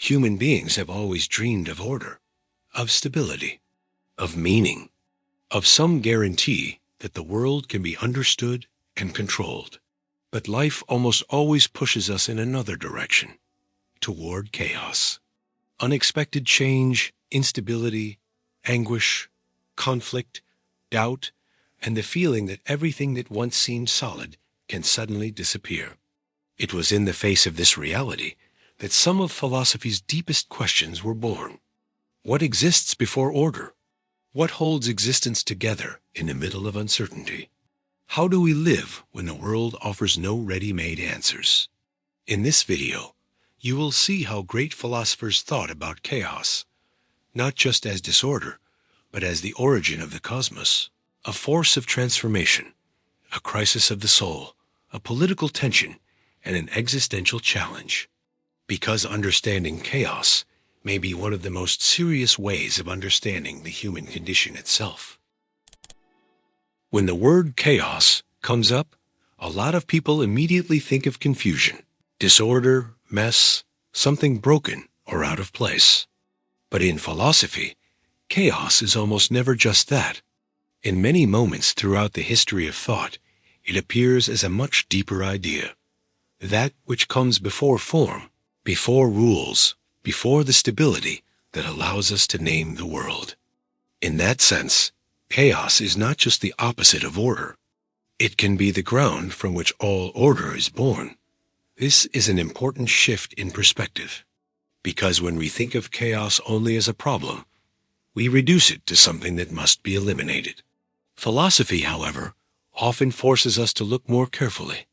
Human beings have always dreamed of order, of stability, of meaning, of some guarantee that the world can be understood and controlled. But life almost always pushes us in another direction, toward chaos. Unexpected change, instability, anguish, conflict, doubt, and the feeling that everything that once seemed solid can suddenly disappear. It was in the face of this reality that some of philosophy's deepest questions were born. What exists before order? What holds existence together in the middle of uncertainty? How do we live when the world offers no ready-made answers? In this video, you will see how great philosophers thought about chaos, not just as disorder, but as the origin of the cosmos, a force of transformation, a crisis of the soul, a political tension, and an existential challenge. Because understanding chaos may be one of the most serious ways of understanding the human condition itself. When the word chaos comes up, a lot of people immediately think of confusion, disorder, mess, something broken or out of place. But in philosophy, chaos is almost never just that. In many moments throughout the history of thought, it appears as a much deeper idea. That which comes before form, before rules, before the stability that allows us to name the world. In that sense, chaos is not just the opposite of order. It can be the ground from which all order is born. This is an important shift in perspective, because when we think of chaos only as a problem, we reduce it to something that must be eliminated. Philosophy, however, often forces us to look more carefully.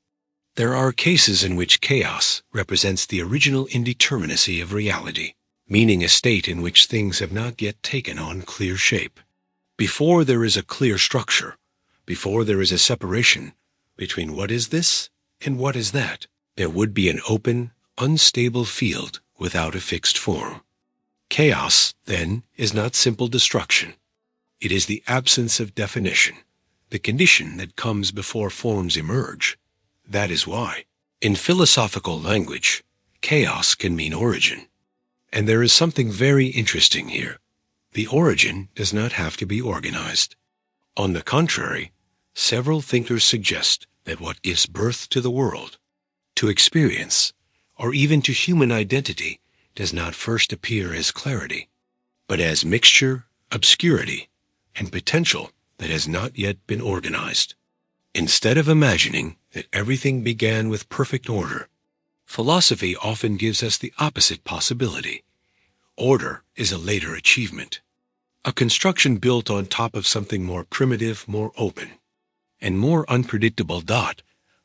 There are cases in which chaos represents the original indeterminacy of reality, meaning a state in which things have not yet taken on clear shape. Before there is a clear structure, before there is a separation between what is this and what is that, there would be an open, unstable field without a fixed form. Chaos, then, is not simple destruction. It is the absence of definition, the condition that comes before forms emerge. That is why, in philosophical language, chaos can mean origin. And there is something very interesting here. The origin does not have to be organized. On the contrary, several thinkers suggest that what gives birth to the world, to experience, or even to human identity, does not first appear as clarity, but as mixture, obscurity, and potential that has not yet been organized. Instead of imagining that everything began with perfect order, philosophy often gives us the opposite possibility. Order is a later achievement, a construction built on top of something more primitive, more open, and more unpredictable.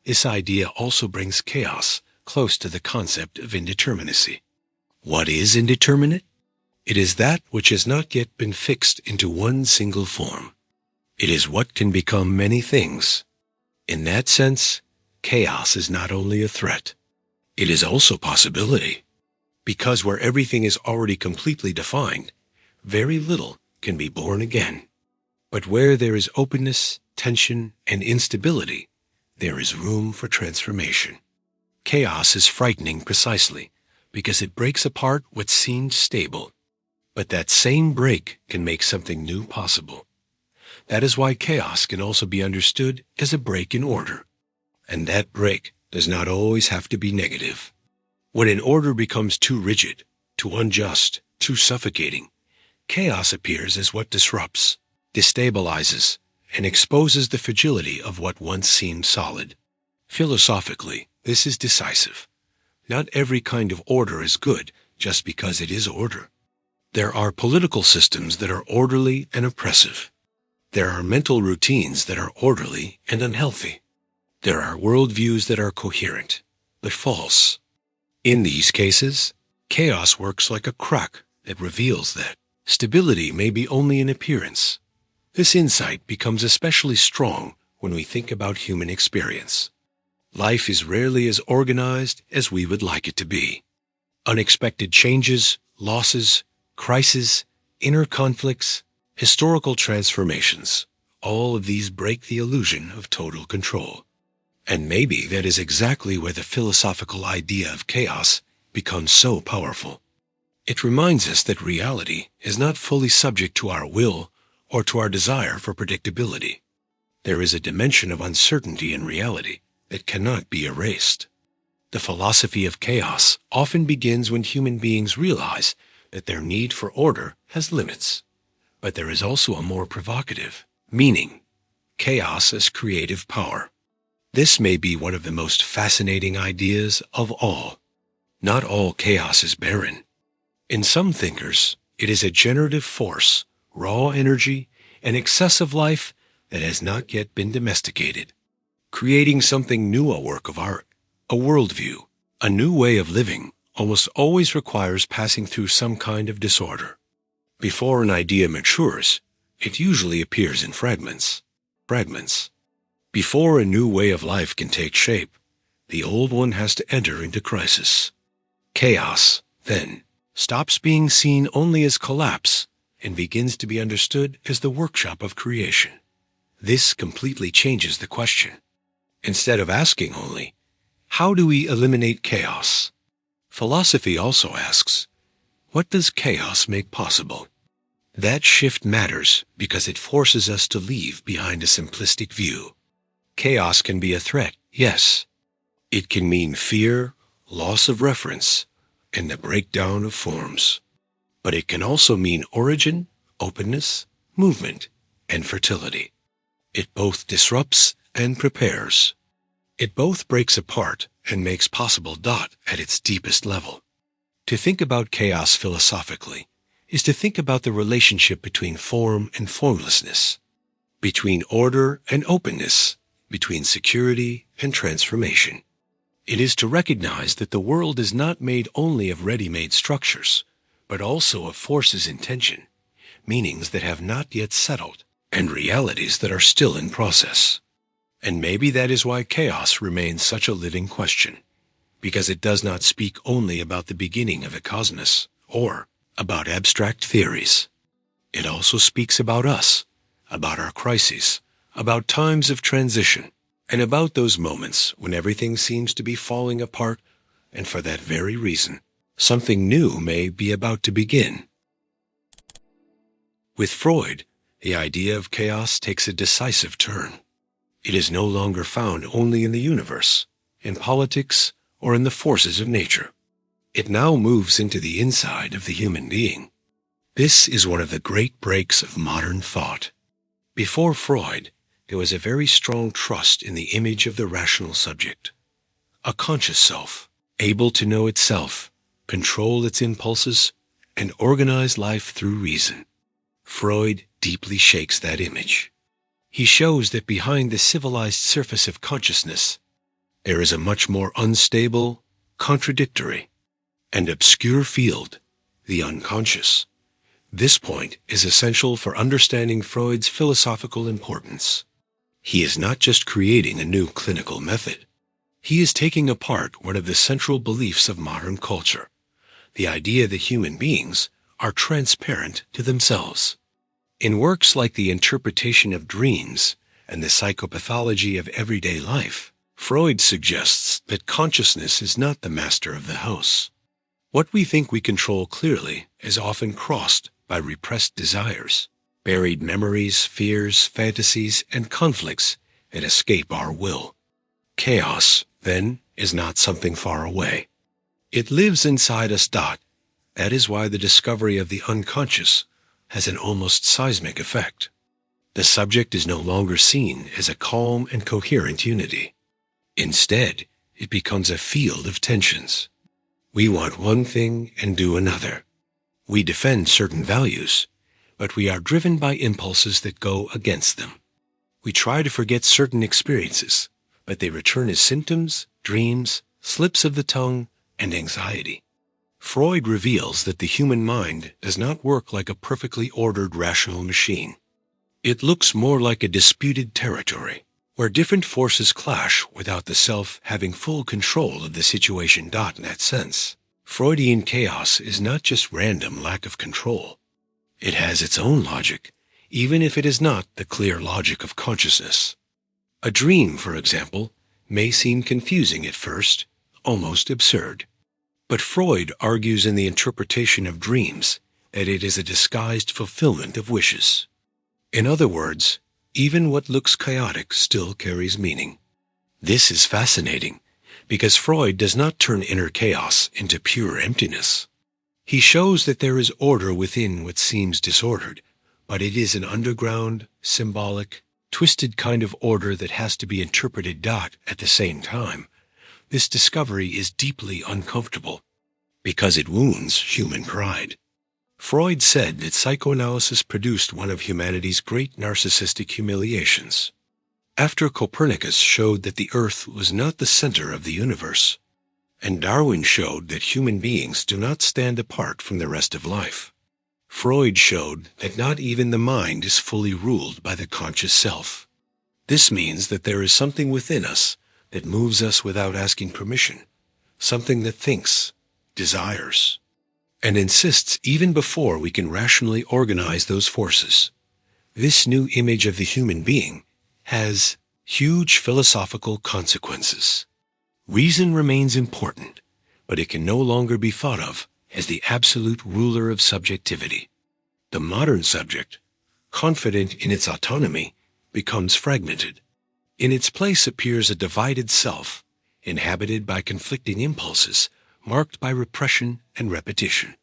This idea also brings chaos close to the concept of indeterminacy. What is indeterminate? It is that which has not yet been fixed into one single form. It is what can become many things. In that sense, chaos is not only a threat, it is also possibility. Because where everything is already completely defined, very little can be born again. But where there is openness, tension, and instability, there is room for transformation. Chaos is frightening precisely because it breaks apart what seemed stable. But that same break can make something new possible. That is why chaos can also be understood as a break in order. And that break does not always have to be negative. When an order becomes too rigid, too unjust, too suffocating, chaos appears as what disrupts, destabilizes, and exposes the fragility of what once seemed solid. Philosophically, this is decisive. Not every kind of order is good just because it is order. There are political systems that are orderly and oppressive. There are mental routines that are orderly and unhealthy. There are worldviews that are coherent, but false. In these cases, chaos works like a crack that reveals that stability may be only an appearance. This insight becomes especially strong when we think about human experience. Life is rarely as organized as we would like it to be. Unexpected changes, losses, crises, inner conflicts, historical transformations, all of these break the illusion of total control. And maybe that is exactly where the philosophical idea of chaos becomes so powerful. It reminds us that reality is not fully subject to our will or to our desire for predictability. There is a dimension of uncertainty in reality that cannot be erased. The philosophy of chaos often begins when human beings realize that their need for order has limits. But there is also a more provocative meaning: chaos as creative power. This may be one of the most fascinating ideas of all. Not all chaos is barren. In some thinkers, it is a generative force, raw energy, and excessive life that has not yet been domesticated. Creating something new, a work of art, a worldview, a new way of living, almost always requires passing through some kind of disorder. Before an idea matures, it usually appears in fragments. Before a new way of life can take shape, the old one has to enter into crisis. Chaos, then, stops being seen only as collapse and begins to be understood as the workshop of creation. This completely changes the question. Instead of asking only, how do we eliminate chaos? Philosophy also asks, what does chaos make possible? That shift matters because it forces us to leave behind a simplistic view. Chaos can be a threat, yes. It can mean fear, loss of reference, and the breakdown of forms. But it can also mean origin, openness, movement, and fertility. It both disrupts and prepares. It both breaks apart and makes possible at its deepest level. To think about chaos philosophically is to think about the relationship between form and formlessness, between order and openness, between security and transformation. It is to recognize that the world is not made only of ready-made structures, but also of forces in tension, meanings that have not yet settled, and realities that are still in process. And maybe that is why chaos remains such a living question, because it does not speak only about the beginning of a cosmos or about abstract theories. It also speaks about us, about our crises, about times of transition, and about those moments when everything seems to be falling apart, and for that very reason, something new may be about to begin. With Freud, the idea of chaos takes a decisive turn. It is no longer found only in the universe, in politics, or in the forces of nature. It now moves into the inside of the human being. This is one of the great breaks of modern thought. Before Freud, there was a very strong trust in the image of the rational subject, a conscious self, able to know itself, control its impulses, and organize life through reason. Freud deeply shakes that image. He shows that behind the civilized surface of consciousness, there is a much more unstable, contradictory, and obscure field, the unconscious. This point is essential for understanding Freud's philosophical importance. He is not just creating a new clinical method. He is taking apart one of the central beliefs of modern culture, the idea that human beings are transparent to themselves. In works like The Interpretation of Dreams and The Psychopathology of Everyday Life, Freud suggests that consciousness is not the master of the house. What we think we control clearly is often crossed by repressed desires, buried memories, fears, fantasies, and conflicts that escape our will. Chaos, then, is not something far away. It lives inside us. That is why the discovery of the unconscious has an almost seismic effect. The subject is no longer seen as a calm and coherent unity. Instead, it becomes a field of tensions. We want one thing and do another. We defend certain values, but we are driven by impulses that go against them. We try to forget certain experiences, but they return as symptoms, dreams, slips of the tongue, and anxiety. Freud reveals that the human mind does not work like a perfectly ordered rational machine. It looks more like a disputed territory, where different forces clash without the self having full control of the situation. In that sense, Freudian chaos is not just random lack of control. It has its own logic, even if it is not the clear logic of consciousness. A dream, for example, may seem confusing at first, almost absurd. But Freud argues in the interpretation of dreams that it is a disguised fulfillment of wishes. In other words, even what looks chaotic still carries meaning. This is fascinating, because Freud does not turn inner chaos into pure emptiness. He shows that there is order within what seems disordered, but it is an underground, symbolic, twisted kind of order that has to be interpreted at the same time. This discovery is deeply uncomfortable, because it wounds human pride. Freud said that psychoanalysis produced one of humanity's great narcissistic humiliations. After Copernicus showed that the Earth was not the center of the universe, and Darwin showed that human beings do not stand apart from the rest of life, Freud showed that not even the mind is fully ruled by the conscious self. This means that there is something within us that moves us without asking permission, something that thinks, desires, and insists even before we can rationally organize those forces. This new image of the human being has huge philosophical consequences. Reason remains important, but it can no longer be thought of as the absolute ruler of subjectivity. The modern subject, confident in its autonomy, becomes fragmented. In its place appears a divided self, inhabited by conflicting impulses, marked by repression and repetition.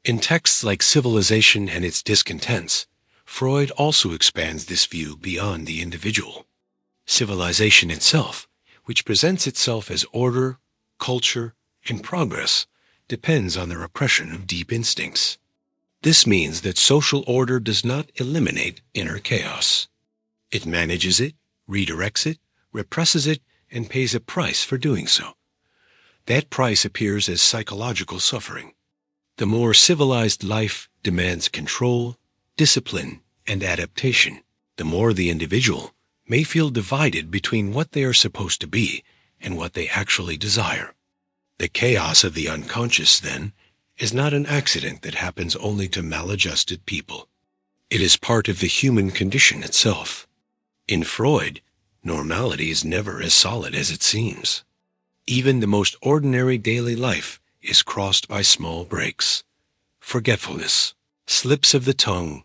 In texts like Civilization and Its Discontents, Freud also expands this view beyond the individual. Civilization itself, which presents itself as order, culture, and progress, depends on the repression of deep instincts. This means that social order does not eliminate inner chaos. It manages it, redirects it, represses it, and pays a price for doing so. That price appears as psychological suffering. The more civilized life demands control, discipline, and adaptation. The more the individual may feel divided between what they are supposed to be and what they actually desire. The chaos of the unconscious, then, is not an accident that happens only to maladjusted people. It is part of the human condition itself. In Freud, normality is never as solid as it seems. Even the most ordinary daily life is crossed by small breaks. Forgetfulness, slips of the tongue,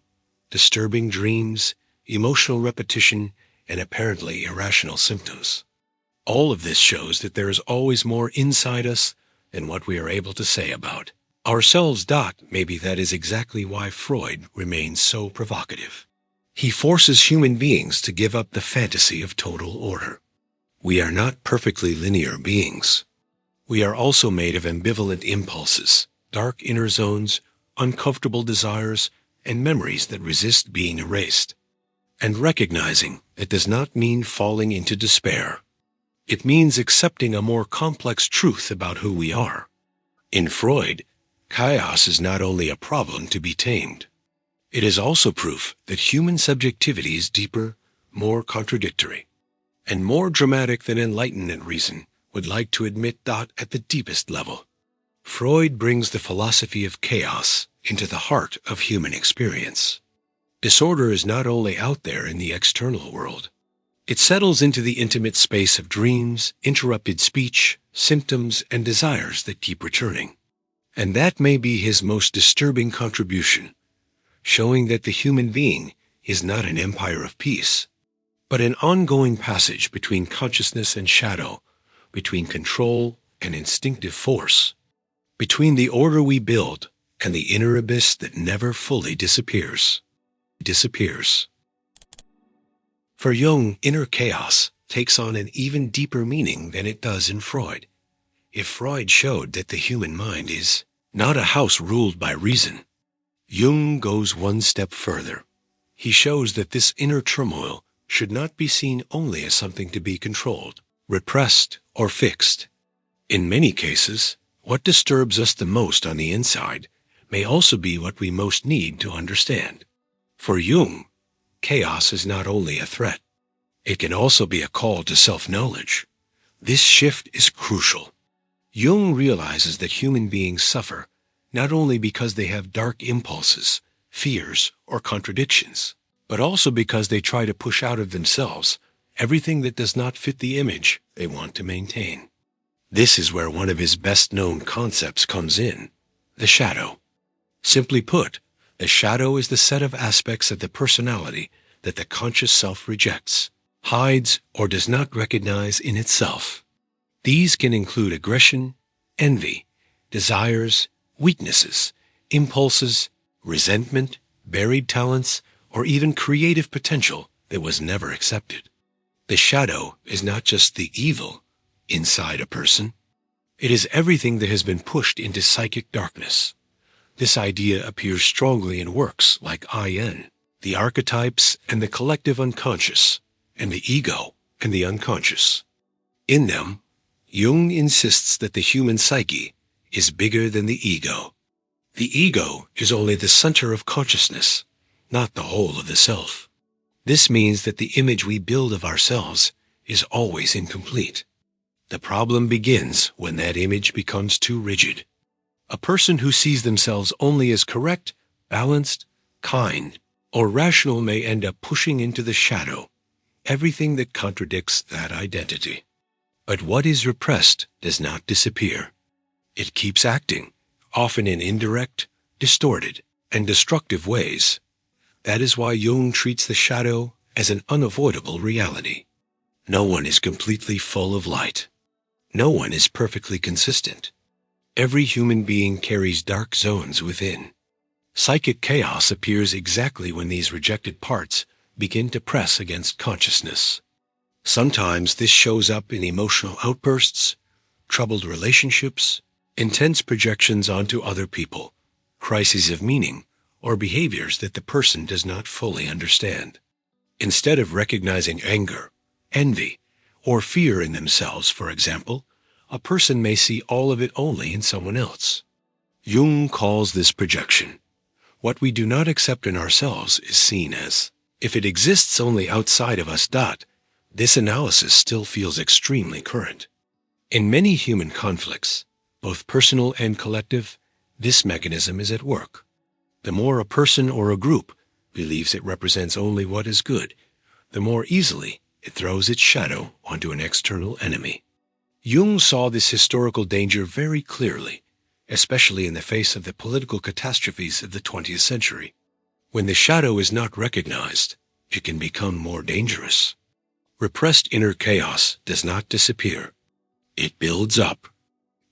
disturbing dreams, emotional repetition, and apparently irrational symptoms. All of this shows that there is always more inside us than what we are able to say about ourselves. Maybe that is exactly why Freud remains so provocative. He forces human beings to give up the fantasy of total order. We are not perfectly linear beings. We are also made of ambivalent impulses, dark inner zones, uncomfortable desires, and memories that resist being erased. And recognizing it does not mean falling into despair. It means accepting a more complex truth about who we are. In Freud, chaos is not only a problem to be tamed. It is also proof that human subjectivity is deeper, more contradictory, and more dramatic than enlightenment reason would like to admit at the deepest level. Freud brings the philosophy of chaos into the heart of human experience. Disorder is not only out there in the external world. It settles into the intimate space of dreams, interrupted speech, symptoms, and desires that keep returning. And that may be his most disturbing contribution, showing that the human being is not an empire of peace, but an ongoing passage between consciousness and shadow, between control and instinctive force, between the order we build and the inner abyss that never fully disappears. For Jung, inner chaos takes on an even deeper meaning than it does in Freud. If Freud showed that the human mind is not a house ruled by reason, Jung goes one step further. He shows that this inner turmoil should not be seen only as something to be controlled, repressed, or fixed. In many cases, what disturbs us the most on the inside may also be what we most need to understand. For Jung, chaos is not only a threat. It can also be a call to self-knowledge. This shift is crucial. Jung realizes that human beings suffer not only because they have dark impulses, fears, or contradictions, but also because they try to push out of themselves everything that does not fit the image they want to maintain. This is where one of his best-known concepts comes in, the shadow. Simply put, the shadow is the set of aspects of the personality that the conscious self rejects, hides, or does not recognize in itself. These can include aggression, envy, desires, weaknesses, impulses, resentment, buried talents, or even creative potential that was never accepted. The shadow is not just the evil inside a person. It is everything that has been pushed into psychic darkness. This idea appears strongly in works like I.N., the archetypes and the collective unconscious, and the ego and the unconscious. In them, Jung insists that the human psyche is bigger than the ego. The ego is only the center of consciousness, not the whole of the self. This means that the image we build of ourselves is always incomplete. The problem begins when that image becomes too rigid. A person who sees themselves only as correct, balanced, kind, or rational may end up pushing into the shadow everything that contradicts that identity. But what is repressed does not disappear. It keeps acting, often in indirect, distorted, and destructive ways. That is why Jung treats the shadow as an unavoidable reality. No one is completely full of light. No one is perfectly consistent. Every human being carries dark zones within. Psychic chaos appears exactly when these rejected parts begin to press against consciousness. Sometimes this shows up in emotional outbursts, troubled relationships, intense projections onto other people, crises of meaning, or behaviors that the person does not fully understand. Instead of recognizing anger, envy, or fear in themselves, for example, a person may see all of it only in someone else. Jung calls this projection. What we do not accept in ourselves is seen as. If it exists only outside of us, this analysis still feels extremely current. In many human conflicts, both personal and collective, this mechanism is at work. The more a person or a group believes it represents only what is good, the more easily it throws its shadow onto an external enemy. Jung saw this historical danger very clearly, especially in the face of the political catastrophes of the 20th century. When the shadow is not recognized, it can become more dangerous. Repressed inner chaos does not disappear. It builds up.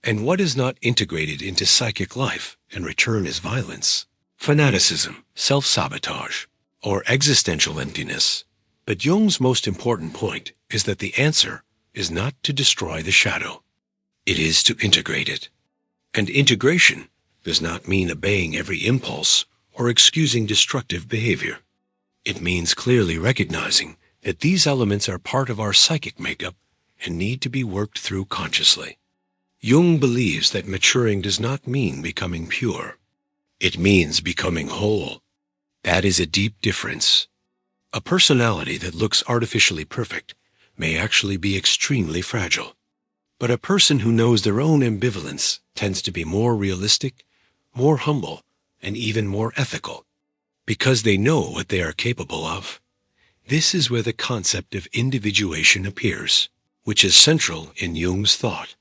And what is not integrated into psychic life and return as violence, fanaticism, self-sabotage, or existential emptiness. But Jung's most important point is that the answer is not to destroy the shadow. It is to integrate it. And integration does not mean obeying every impulse or excusing destructive behavior. It means clearly recognizing that these elements are part of our psychic makeup and need to be worked through consciously. Jung believes that maturing does not mean becoming pure. It means becoming whole. That is a deep difference. A personality that looks artificially perfect may actually be extremely fragile. But a person who knows their own ambivalence tends to be more realistic, more humble, and even more ethical, because they know what they are capable of. This is where the concept of individuation appears, which is central in Jung's thought.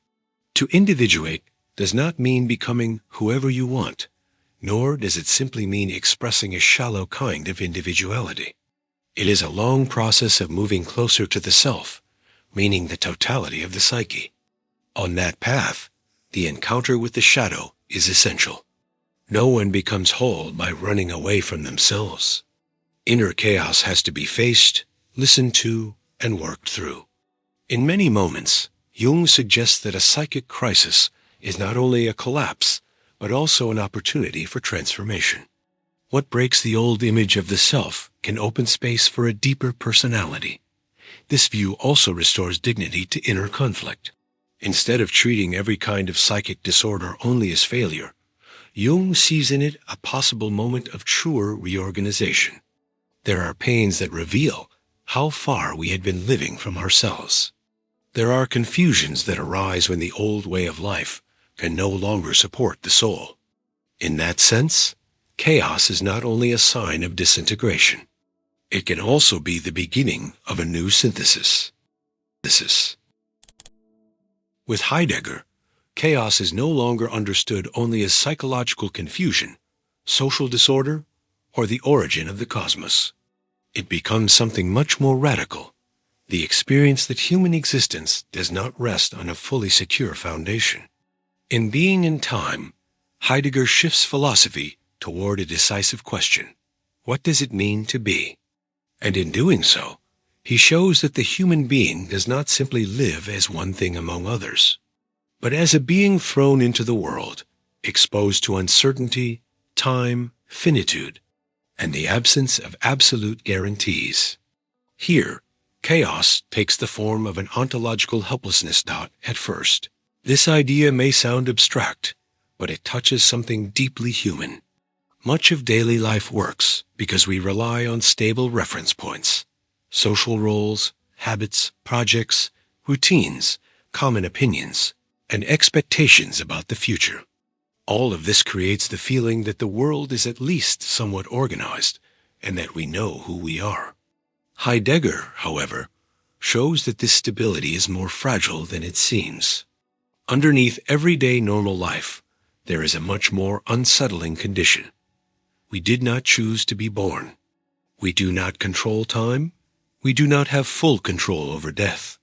To individuate does not mean becoming whoever you want, nor does it simply mean expressing a shallow kind of individuality. It is a long process of moving closer to the self, meaning the totality of the psyche. On that path, the encounter with the shadow is essential. No one becomes whole by running away from themselves. Inner chaos has to be faced, listened to, and worked through. In many moments, Jung suggests that a psychic crisis is not only a collapse, but also an opportunity for transformation. What breaks the old image of the self can open space for a deeper personality. This view also restores dignity to inner conflict. Instead of treating every kind of psychic disorder only as failure, Jung sees in it a possible moment of truer reorganization. There are pains that reveal how far we had been living from ourselves. There are confusions that arise when the old way of life can no longer support the soul. In that sense, chaos is not only a sign of disintegration. It can also be the beginning of a new synthesis. With Heidegger, chaos is no longer understood only as psychological confusion, social disorder, or the origin of the cosmos. It becomes something much more radical, the experience that human existence does not rest on a fully secure foundation. In Being and Time, Heidegger shifts philosophy toward a decisive question: what does it mean to be? And in doing so, he shows that the human being does not simply live as one thing among others, but as a being thrown into the world, exposed to uncertainty, time, finitude, and the absence of absolute guarantees. Here, chaos takes the form of an ontological helplessness. At first, this idea may sound abstract, but it touches something deeply human. Much of daily life works because we rely on stable reference points: social roles, habits, projects, routines, common opinions, and expectations about the future. All of this creates the feeling that the world is at least somewhat organized and that we know who we are. Heidegger, however, shows that this stability is more fragile than it seems. Underneath everyday normal life, there is a much more unsettling condition. We did not choose to be born. We do not control time. We do not have full control over death.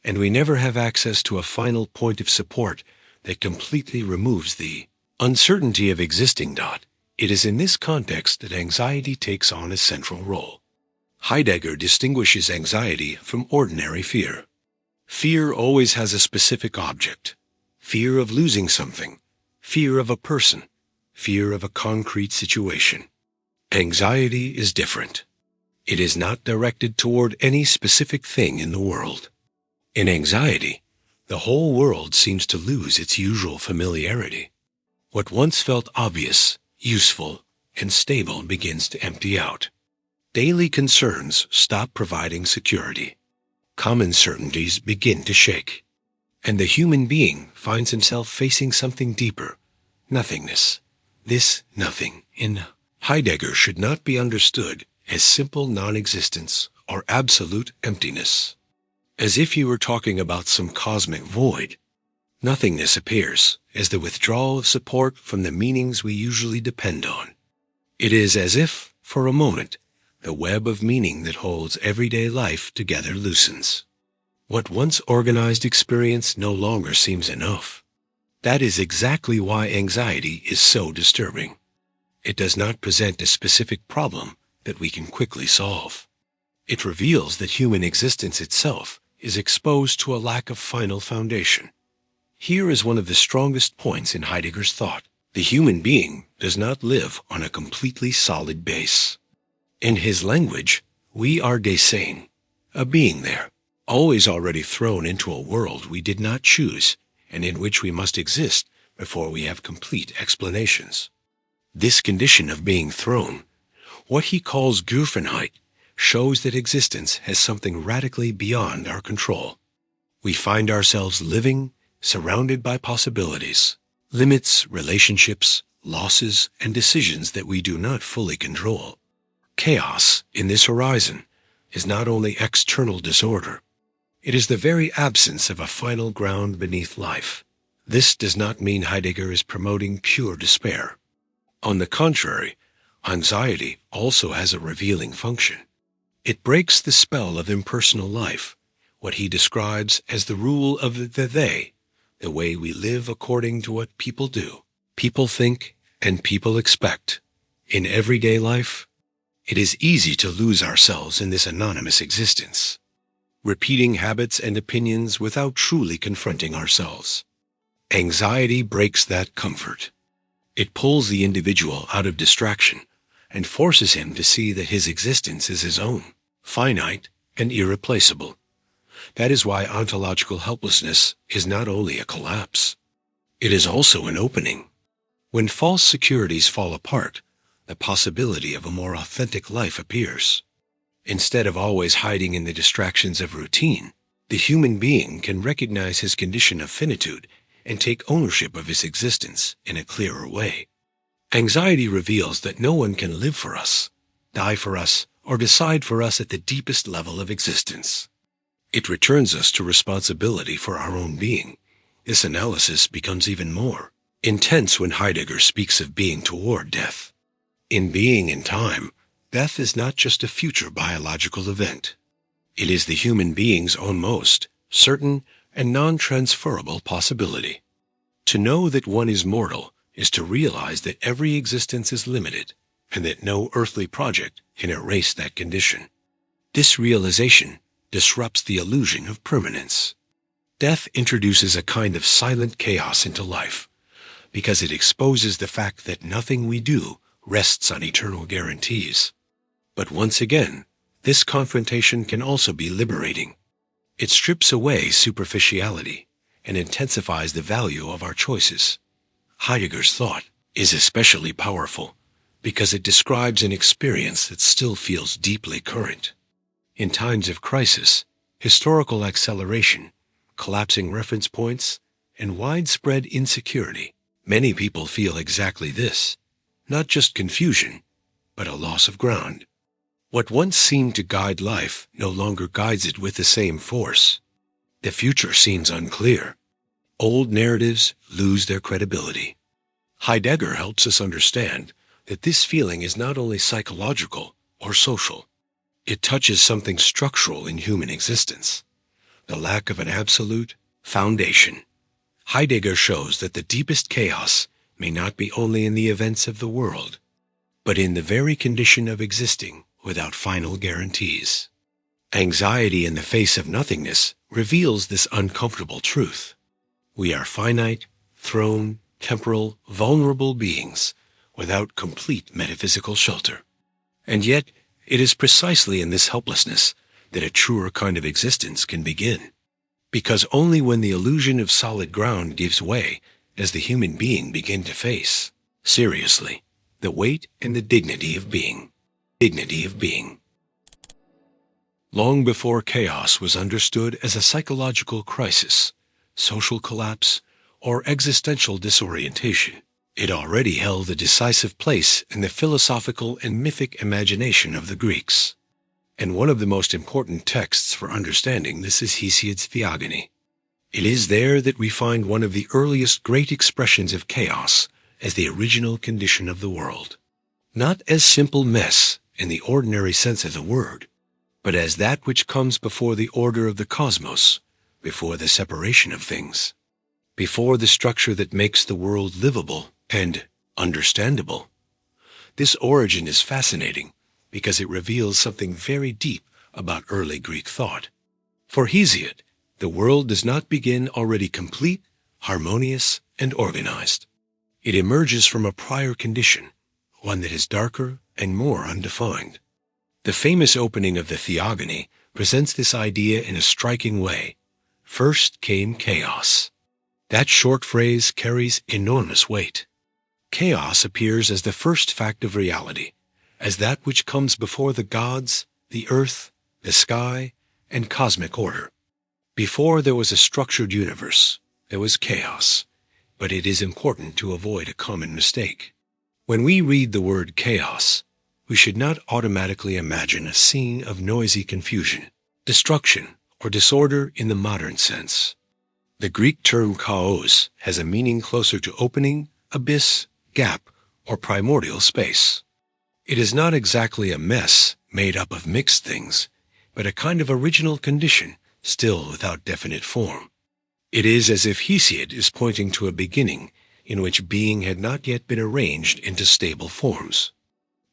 And we never have access to a final point of support that completely removes the uncertainty of existing. It is in this context that anxiety takes on a central role. Heidegger distinguishes anxiety from ordinary fear. Fear always has a specific object: fear of losing something, fear of a person, fear of a concrete situation. Anxiety is different. It is not directed toward any specific thing in the world. In anxiety, the whole world seems to lose its usual familiarity. What once felt obvious, useful, and stable begins to empty out. Daily concerns stop providing security. Common certainties begin to shake. And the human being finds himself facing something deeper: nothingness. This nothing in Heidegger should not be understood as simple non-existence or absolute emptiness, as if you were talking about some cosmic void. Nothingness appears as the withdrawal of support from the meanings we usually depend on. It is as if, for a moment, the web of meaning that holds everyday life together loosens. What once organized experience no longer seems enough. That is exactly why anxiety is so disturbing. It does not present a specific problem that we can quickly solve. It reveals that human existence itself is exposed to a lack of final foundation. Here is one of the strongest points in Heidegger's thought. The human being does not live on a completely solid base. In his language, we are Dasein, a being there, always already thrown into a world we did not choose and in which we must exist before we have complete explanations. This condition of being thrown, what he calls Gefangenheit, shows that existence has something radically beyond our control. We find ourselves living, surrounded by possibilities, limits, relationships, losses, and decisions that we do not fully control. Chaos, in this horizon, is not only external disorder. It is the very absence of a final ground beneath life. This does not mean Heidegger is promoting pure despair. On the contrary, anxiety also has a revealing function. It breaks the spell of impersonal life, what he describes as the rule of the they, the way we live according to what people do, people think, and people expect. In everyday life, it is easy to lose ourselves in this anonymous existence, repeating habits and opinions without truly confronting ourselves. Anxiety breaks that comfort. It pulls the individual out of distraction and forces him to see that his existence is his own, finite and irreplaceable. That is why ontological helplessness is not only a collapse, it is also an opening. When false securities fall apart, the possibility of a more authentic life appears. Instead of always hiding in the distractions of routine, the human being can recognize his condition of finitude and take ownership of his existence in a clearer way. Anxiety reveals that no one can live for us, die for us, or decide for us at the deepest level of existence. It returns us to responsibility for our own being, This analysis becomes even more intense when Heidegger speaks of being toward death. In Being in Time, death is not just a future biological event. It is the human being's own most certain and non-transferable possibility. To know that one is mortal is to realize that every existence is limited and that no earthly project can erase that condition. This realization disrupts the illusion of permanence. Death introduces a kind of silent chaos into life because it exposes the fact that nothing we do rests on eternal guarantees. But once again, this confrontation can also be liberating. It strips away superficiality and intensifies the value of our choices. Heidegger's thought is especially powerful because it describes an experience that still feels deeply current. In times of crisis, historical acceleration, collapsing reference points, and widespread insecurity, many people feel exactly this, not just confusion, but a loss of ground. What once seemed to guide life no longer guides it with the same force. The future seems unclear. Old narratives lose their credibility. Heidegger helps us understand that this feeling is not only psychological or social. It touches something structural in human existence, the lack of an absolute foundation. Heidegger shows that the deepest chaos may not be only in the events of the world, but in the very condition of existing without final guarantees. Anxiety in the face of nothingness reveals this uncomfortable truth. We are finite, thrown, temporal, vulnerable beings without complete metaphysical shelter. And yet, it is precisely in this helplessness that a truer kind of existence can begin. Because only when the illusion of solid ground gives way does the human being begin to face, seriously, the weight and the dignity of being. Dignity of being. Long before chaos was understood as a psychological crisis, social collapse, or existential disorientation, it already held a decisive place in the philosophical and mythic imagination of the Greeks. And one of the most important texts for understanding this is Hesiod's Theogony. It is there that we find one of the earliest great expressions of chaos as the original condition of the world. Not as simple mess in the ordinary sense of the word, but as that which comes before the order of the cosmos, before the separation of things, before the structure that makes the world livable and understandable. This origin is fascinating because it reveals something very deep about early Greek thought. For Hesiod, the world does not begin already complete, harmonious, and organized. It emerges from a prior condition, one that is darker and more undefined. The famous opening of the Theogony presents this idea in a striking way. First came chaos. That short phrase carries enormous weight. Chaos appears as the first fact of reality, as that which comes before the gods, the earth, the sky, and cosmic order. Before there was a structured universe, there was chaos, but it is important to avoid a common mistake. When we read the word chaos, we should not automatically imagine a scene of noisy confusion, destruction, or disorder in the modern sense. The Greek term chaos has a meaning closer to opening, abyss, gap, or primordial space. It is not exactly a mess made up of mixed things, but a kind of original condition still without definite form. It is as if Hesiod is pointing to a beginning in which being had not yet been arranged into stable forms,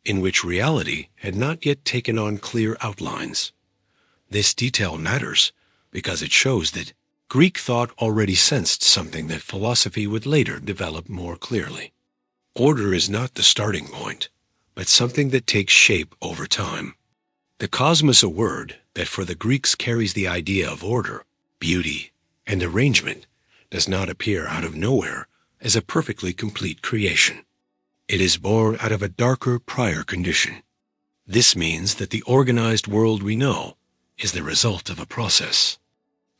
in which reality had not yet taken on clear outlines. This detail matters because it shows that Greek thought already sensed something that philosophy would later develop more clearly. Order is not the starting point, but something that takes shape over time. The cosmos, a word that for the Greeks carries the idea of order, beauty, and arrangement, does not appear out of nowhere as a perfectly complete creation. It is born out of a darker prior condition. This means that the organized world we know is the result of a process.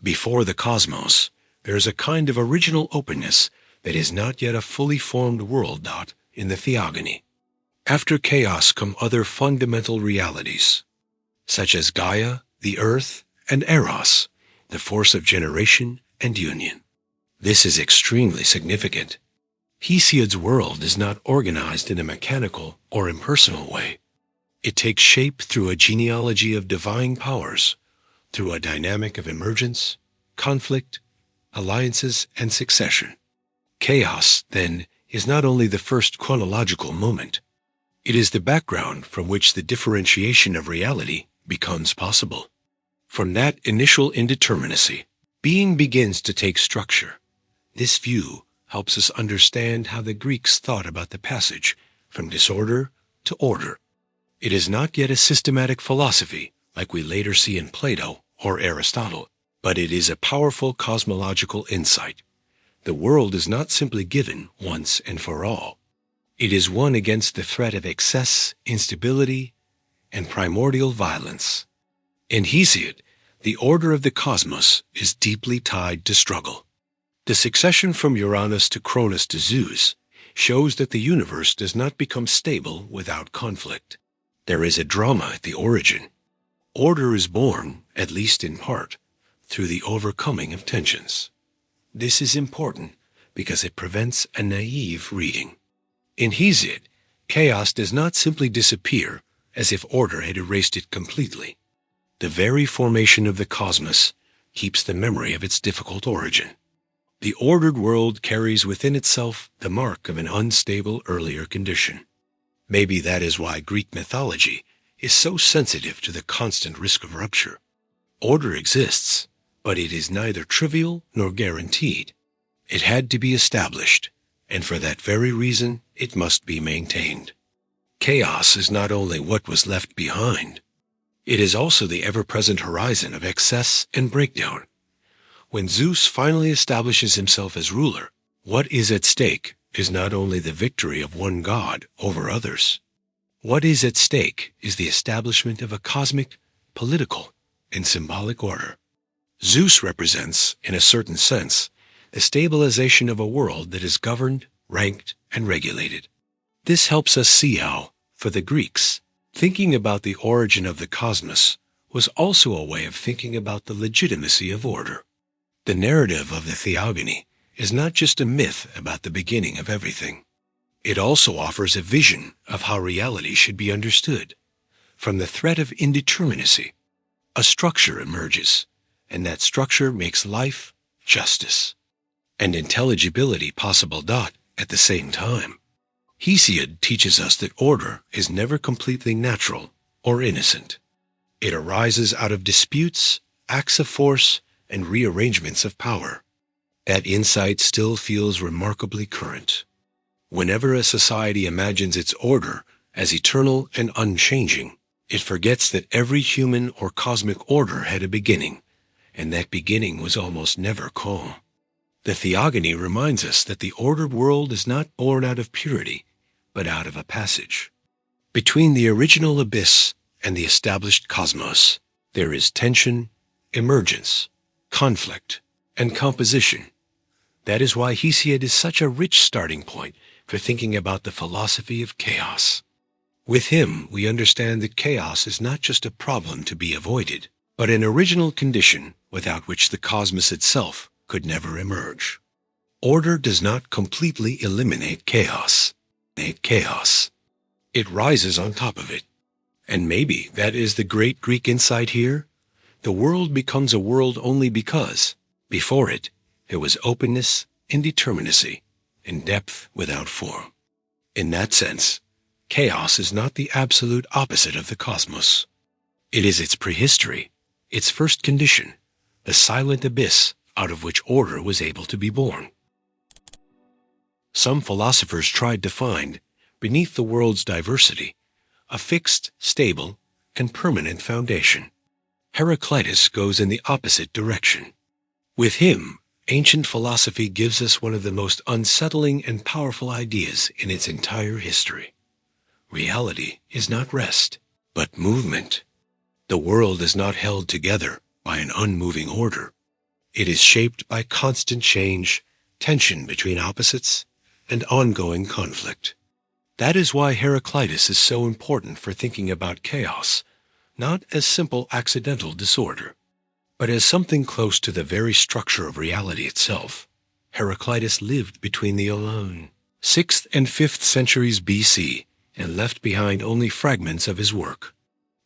Before the cosmos, there is a kind of original openness that is not yet a fully formed world. In the Theogony. After chaos come other fundamental realities, such as Gaia, the earth, and Eros, the force of generation and union. This is extremely significant. Hesiod's world is not organized in a mechanical or impersonal way. It takes shape through a genealogy of divine powers, through a dynamic of emergence, conflict, alliances, and succession. Chaos, then, is not only the first chronological moment. It is the background from which the differentiation of reality becomes possible. From that initial indeterminacy, being begins to take structure. This view helps us understand how the Greeks thought about the passage from disorder to order. It is not yet a systematic philosophy like we later see in Plato or Aristotle, but it is a powerful cosmological insight. The world is not simply given once and for all. It is won against the threat of excess, instability, and primordial violence. In Hesiod, the order of the cosmos is deeply tied to struggle. The succession from Uranus to Cronus to Zeus shows that the universe does not become stable without conflict. There is a drama at the origin. Order is born, at least in part, through the overcoming of tensions. This is important because it prevents a naive reading. In Hesiod, chaos does not simply disappear as if order had erased it completely. The very formation of the cosmos keeps the memory of its difficult origin. The ordered world carries within itself the mark of an unstable earlier condition. Maybe that is why Greek mythology is so sensitive to the constant risk of rupture. Order exists, but it is neither trivial nor guaranteed. It had to be established, and for that very reason it must be maintained. Chaos is not only what was left behind, it is also the ever-present horizon of excess and breakdown. When Zeus finally establishes himself as ruler, what is at stake is not only the victory of one god over others. What is at stake is the establishment of a cosmic, political, and symbolic order. Zeus represents, in a certain sense, the stabilization of a world that is governed, ranked, and regulated. This helps us see how, for the Greeks, thinking about the origin of the cosmos was also a way of thinking about the legitimacy of order. The narrative of the theogony is not just a myth about the beginning of everything. It also offers a vision of how reality should be understood. From the threat of indeterminacy, a structure emerges, and that structure makes life, justice, and intelligibility possible at the same time. Hesiod teaches us that order is never completely natural or innocent. It arises out of disputes, acts of force, and rearrangements of power. That insight still feels remarkably current. Whenever a society imagines its order as eternal and unchanging, it forgets that every human or cosmic order had a beginning, and that beginning was almost never calm. The theogony reminds us that the ordered world is not born out of purity, but out of a passage. Between the original abyss and the established cosmos, there is tension, emergence, conflict, and composition. That is why Hesiod is such a rich starting point for thinking about the philosophy of chaos. With him, we understand that chaos is not just a problem to be avoided, but an original condition without which the cosmos itself could never emerge. Order does not completely eliminate chaos. It rises on top of it. And maybe that is the great Greek insight here. The world becomes a world only because, before it, there was openness, indeterminacy, and depth without form. In that sense, chaos is not the absolute opposite of the cosmos. It is its prehistory, its first condition, the silent abyss out of which order was able to be born. Some philosophers tried to find, beneath the world's diversity, a fixed, stable, and permanent foundation. Heraclitus goes in the opposite direction. With him, ancient philosophy gives us one of the most unsettling and powerful ideas in its entire history. Reality is not rest, but movement. The world is not held together by an unmoving order. It is shaped by constant change, tension between opposites, and ongoing conflict. That is why Heraclitus is so important for thinking about chaos, not as simple accidental disorder, but as something close to the very structure of reality itself. Heraclitus lived between the 6th and 5th centuries BC and left behind only fragments of his work.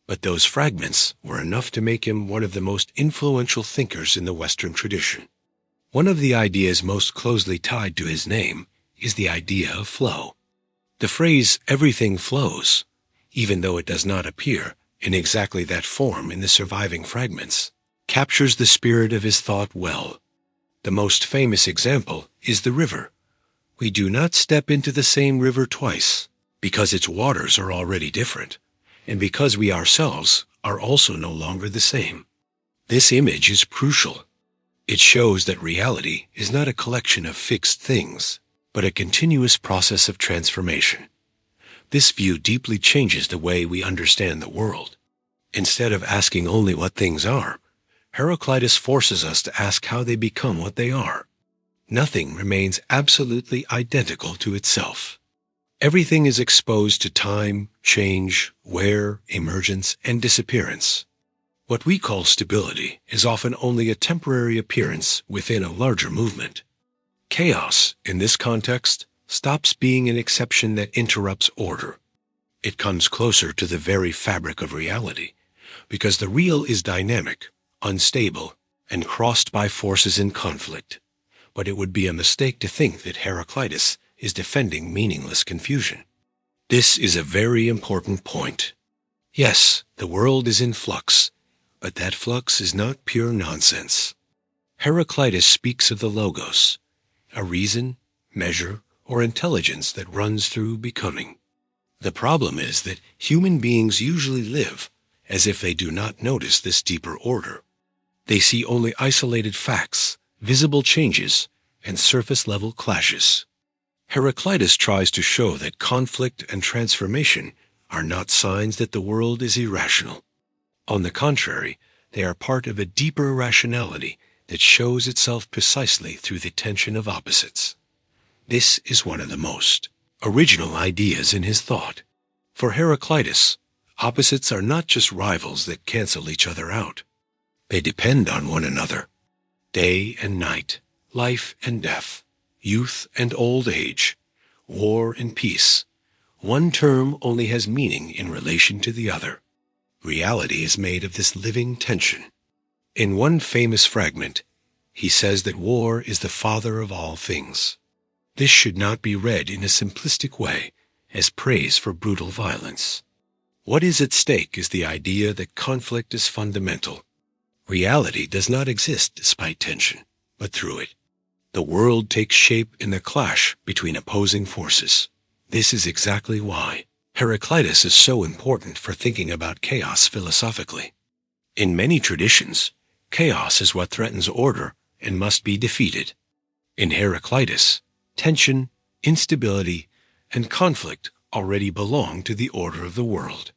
But those fragments were enough to make him one of the most influential thinkers in the Western tradition. One of the ideas most closely tied to his name is the idea of flow. The phrase "everything flows," even though it does not appear in exactly that form in the surviving fragments, captures the spirit of his thought well. The most famous example is the river. We do not step into the same river twice, because its waters are already different, and because we ourselves are also no longer the same. This image is crucial. It shows that reality is not a collection of fixed things, but a continuous process of transformation. This view deeply changes the way we understand the world. Instead of asking only what things are, Heraclitus forces us to ask how they become what they are. Nothing remains absolutely identical to itself. Everything is exposed to time, change, wear, emergence, and disappearance. What we call stability is often only a temporary appearance within a larger movement. Chaos, in this context, stops being an exception that interrupts order. It comes closer to the very fabric of reality, because the real is dynamic, unstable, and crossed by forces in conflict. But it would be a mistake to think that Heraclitus is defending meaningless confusion. This is a very important point. Yes, the world is in flux, but that flux is not pure nonsense. Heraclitus speaks of the logos, a reason, measure, or intelligence that runs through becoming. The problem is that human beings usually live as if they do not notice this deeper order. They see only isolated facts, visible changes, and surface-level clashes. Heraclitus tries to show that conflict and transformation are not signs that the world is irrational. On the contrary, they are part of a deeper rationality that shows itself precisely through the tension of opposites. This is one of the most original ideas in his thought. For Heraclitus, opposites are not just rivals that cancel each other out. They depend on one another. Day and night, life and death, youth and old age, war and peace. One term only has meaning in relation to the other. Reality is made of this living tension. In one famous fragment, he says that war is the father of all things. This should not be read in a simplistic way as praise for brutal violence. What is at stake is the idea that conflict is fundamental. Reality does not exist despite tension, but through it. The world takes shape in the clash between opposing forces. This is exactly why Heraclitus is so important for thinking about chaos philosophically. In many traditions, chaos is what threatens order and must be defeated. In Heraclitus, tension, instability, and conflict already belong to the order of the world.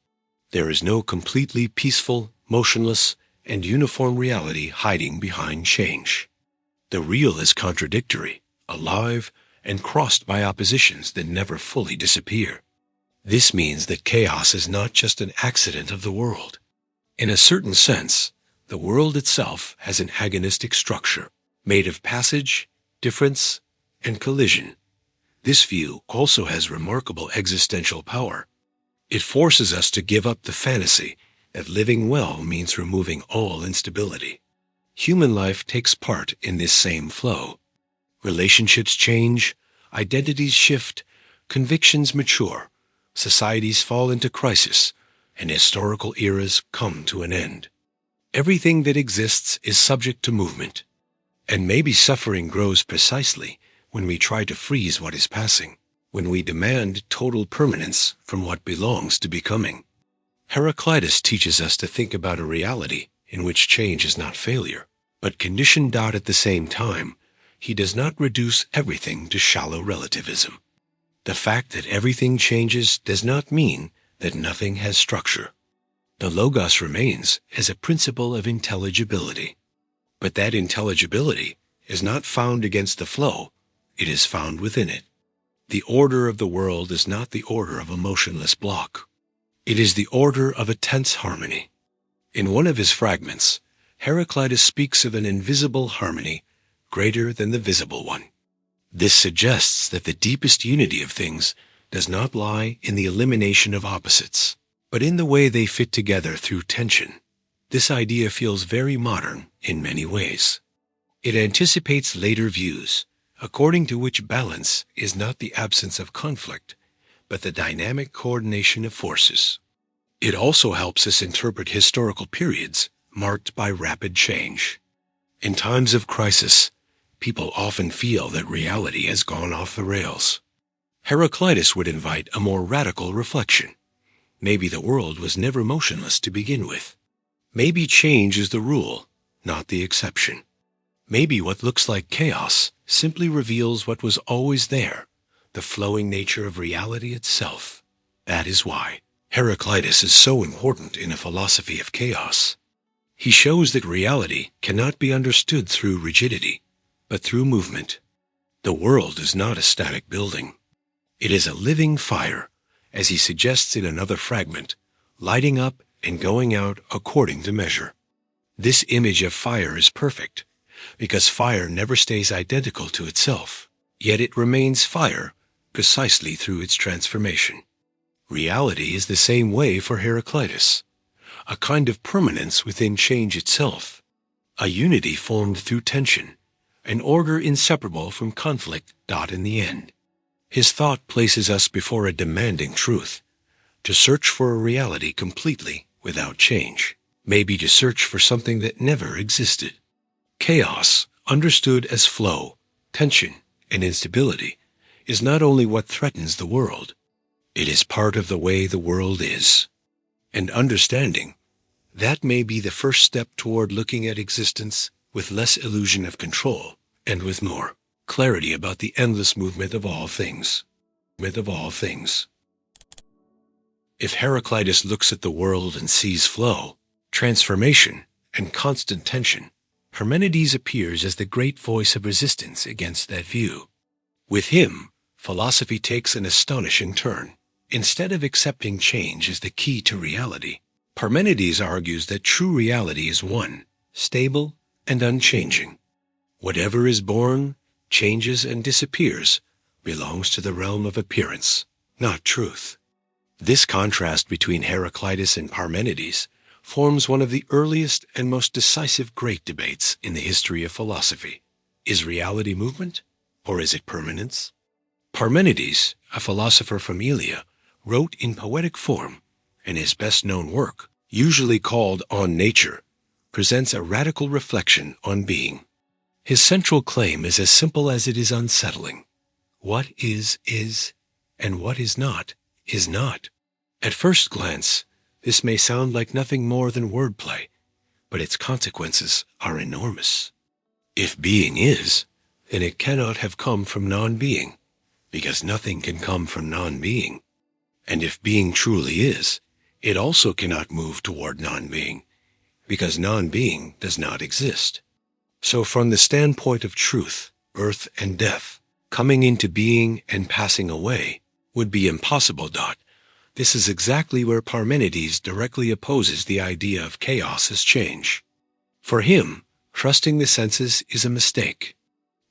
There is no completely peaceful, motionless, and uniform reality hiding behind change. The real is contradictory, alive, and crossed by oppositions that never fully disappear. This means that chaos is not just an accident of the world. In a certain sense, the world itself has an agonistic structure, made of passage, difference, and collision. This view also has remarkable existential power. It forces us to give up the fantasy that living well means removing all instability. Human life takes part in this same flow. Relationships change, identities shift, convictions mature, societies fall into crisis, and historical eras come to an end. Everything that exists is subject to movement, and maybe suffering grows precisely when we try to freeze what is passing, when we demand total permanence from what belongs to becoming. Heraclitus teaches us to think about a reality in which change is not failure, but conditioned out at the same time. He does not reduce everything to shallow relativism. The fact that everything changes does not mean that nothing has structure. The logos remains as a principle of intelligibility. But that intelligibility is not found against the flow, it is found within it. The order of the world is not the order of a motionless block. It is the order of a tense harmony. In one of his fragments, Heraclitus speaks of an invisible harmony greater than the visible one. This suggests that the deepest unity of things does not lie in the elimination of opposites, but in the way they fit together through tension. This idea feels very modern in many ways. It anticipates later views, according to which balance is not the absence of conflict, but the dynamic coordination of forces. It also helps us interpret historical periods marked by rapid change. In times of crisis, people often feel that reality has gone off the rails. Heraclitus would invite a more radical reflection. Maybe the world was never motionless to begin with. Maybe change is the rule, not the exception. Maybe what looks like chaos simply reveals what was always there, the flowing nature of reality itself. That is why Heraclitus is so important in a philosophy of chaos. He shows that reality cannot be understood through rigidity, but through movement. The world is not a static building. It is a living fire, as he suggests in another fragment, lighting up and going out according to measure. This image of fire is perfect, because fire never stays identical to itself, yet it remains fire precisely through its transformation. Reality is the same way for Heraclitus, a kind of permanence within change itself, a unity formed through tension, an order inseparable from conflict. In the end, his thought places us before a demanding truth. To search for a reality completely without change may be to search for something that never existed. Chaos, understood as flow, tension, and instability, is not only what threatens the world, it is part of the way the world is. And understanding that may be the first step toward looking at existence with less illusion of control and with more clarity about the endless movement of all things. If Heraclitus looks at the world and sees flow, transformation, and constant tension, Parmenides appears as the great voice of resistance against that view. With him, philosophy takes an astonishing turn. Instead of accepting change as the key to reality, Parmenides argues that true reality is one, stable and unchanging. Whatever is born, changes, and disappears belongs to the realm of appearance, not truth. This contrast between Heraclitus and Parmenides forms one of the earliest and most decisive great debates in the history of philosophy. Is reality movement, or is it permanence? Parmenides, a philosopher from Elea, wrote in poetic form, and his best-known work, usually called On Nature, presents a radical reflection on being. His central claim is as simple as it is unsettling. What is, and what is not, is not. At first glance, this may sound like nothing more than wordplay, but its consequences are enormous. If being is, then it cannot have come from non-being, because nothing can come from non-being. And if being truly is, it also cannot move toward non-being, because non-being does not exist. So from the standpoint of truth, birth and death, coming into being and passing away, would be impossible. This is exactly where Parmenides directly opposes the idea of chaos as change. For him, trusting the senses is a mistake.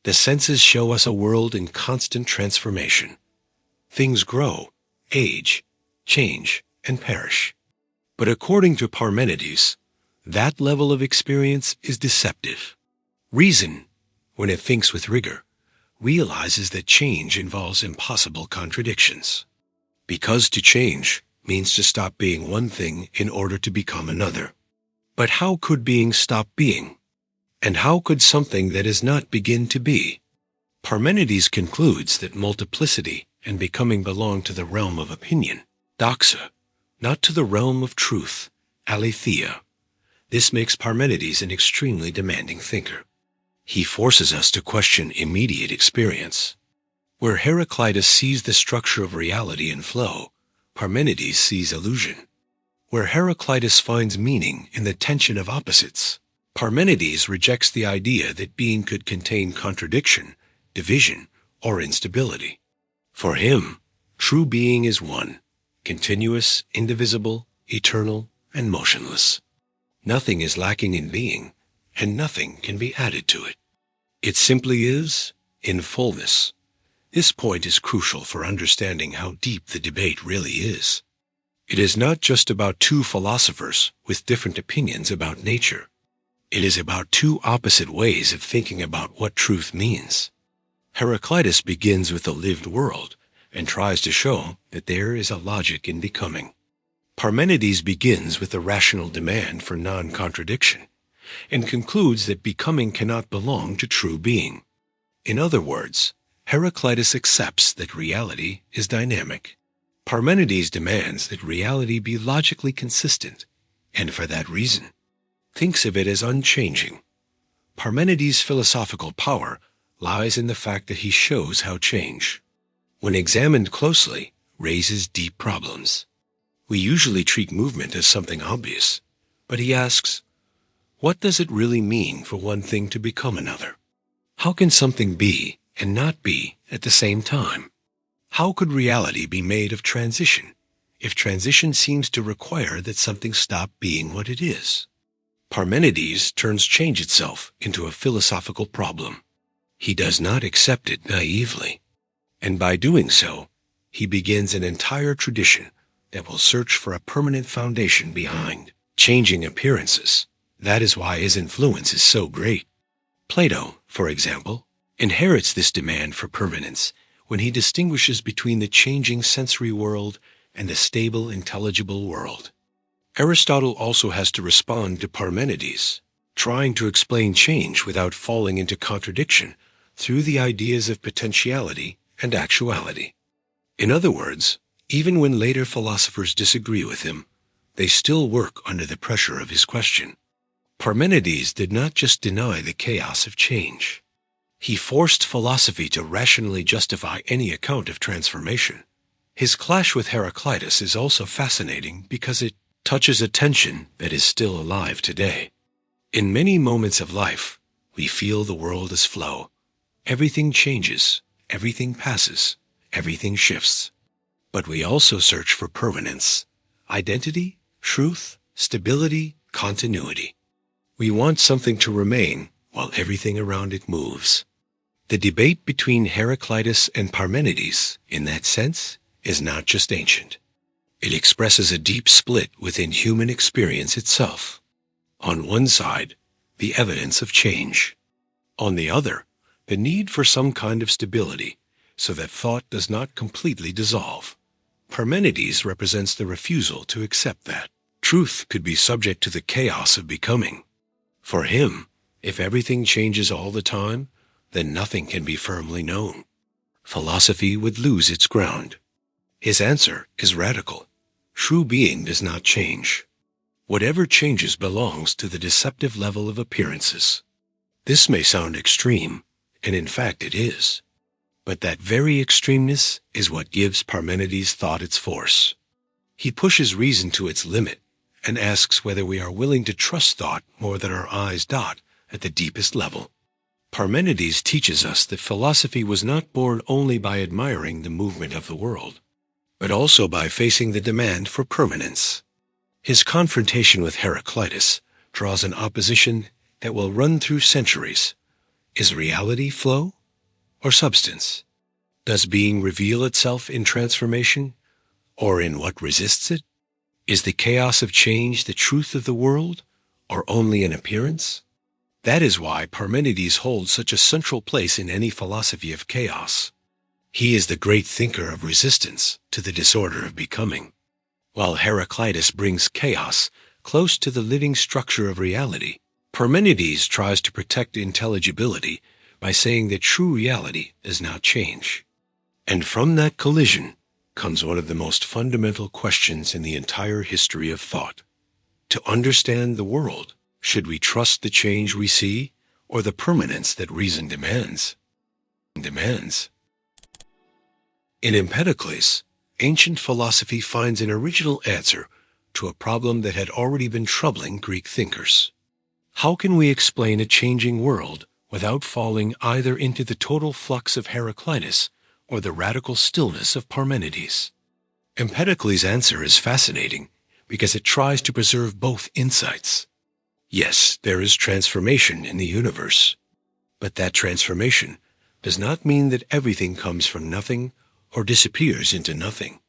The senses show us a world in constant transformation. Things grow, age, change, and perish. But according to Parmenides, that level of experience is deceptive. Reason, when it thinks with rigor, realizes that change involves impossible contradictions. Because to change means to stop being one thing in order to become another. But how could being stop being? And how could something that is not begin to be? Parmenides concludes that multiplicity and becoming belong to the realm of opinion, doxa, not to the realm of truth, aletheia. This makes Parmenides an extremely demanding thinker. He forces us to question immediate experience. Where Heraclitus sees the structure of reality in flow, Parmenides sees illusion. Where Heraclitus finds meaning in the tension of opposites, Parmenides rejects the idea that being could contain contradiction, division, or instability. For him, true being is one, continuous, indivisible, eternal, and motionless. Nothing is lacking in being, and nothing can be added to it. It simply is, in fullness. This point is crucial for understanding how deep the debate really is. It is not just about two philosophers with different opinions about nature. It is about two opposite ways of thinking about what truth means. Heraclitus begins with the lived world and tries to show that there is a logic in becoming. Parmenides begins with the rational demand for non-contradiction and concludes that becoming cannot belong to true being. In other words, Heraclitus accepts that reality is dynamic. Parmenides demands that reality be logically consistent, and for that reason, thinks of it as unchanging. Parmenides' philosophical power lies in the fact that he shows how change, when examined closely, raises deep problems. We usually treat movement as something obvious, but he asks, what does it really mean for one thing to become another? How can something be and not be at the same time? How could reality be made of transition if transition seems to require that something stop being what it is? Parmenides turns change itself into a philosophical problem. He does not accept it naively, and by doing so, he begins an entire tradition that will search for a permanent foundation behind changing appearances. That is why his influence is so great. Plato, for example, inherits this demand for permanence when he distinguishes between the changing sensory world and the stable intelligible world. Aristotle also has to respond to Parmenides, trying to explain change without falling into contradiction through the ideas of potentiality and actuality. In other words, even when later philosophers disagree with him, they still work under the pressure of his question. Parmenides did not just deny the chaos of change. He forced philosophy to rationally justify any account of transformation. His clash with Heraclitus is also fascinating because it touches a tension that is still alive today. In many moments of life, we feel the world as flow. Everything changes, everything passes, everything shifts. But we also search for permanence, identity, truth, stability, continuity. We want something to remain while everything around it moves. The debate between Heraclitus and Parmenides, in that sense, is not just ancient. It expresses a deep split within human experience itself. On one side, the evidence of change. On the other, the need for some kind of stability so that thought does not completely dissolve. Parmenides represents the refusal to accept that truth could be subject to the chaos of becoming. For him, if everything changes all the time, then nothing can be firmly known. Philosophy would lose its ground. His answer is radical. True being does not change. Whatever changes belongs to the deceptive level of appearances. This may sound extreme, and in fact it is. But that very extremeness is what gives Parmenides' thought its force. He pushes reason to its limit and asks whether we are willing to trust thought more than our eyes dot at the deepest level. Parmenides teaches us that philosophy was not born only by admiring the movement of the world, but also by facing the demand for permanence. His confrontation with Heraclitus draws an opposition that will run through centuries. Is reality flow or substance? Does being reveal itself in transformation or in what resists it? Is the chaos of change the truth of the world or only an appearance? That is why Parmenides holds such a central place in any philosophy of chaos. He is the great thinker of resistance to the disorder of becoming. While Heraclitus brings chaos close to the living structure of reality, Parmenides tries to protect intelligibility by saying that true reality does not change. And from that collision comes one of the most fundamental questions in the entire history of thought. To understand the world, should we trust the change we see or the permanence that reason demands? In Empedocles, ancient philosophy finds an original answer to a problem that had already been troubling Greek thinkers. How can we explain a changing world without falling either into the total flux of Heraclitus or the radical stillness of Parmenides? Empedocles' answer is fascinating because it tries to preserve both insights. Yes, there is transformation in the universe, but that transformation does not mean that everything comes from nothing or disappears into nothing.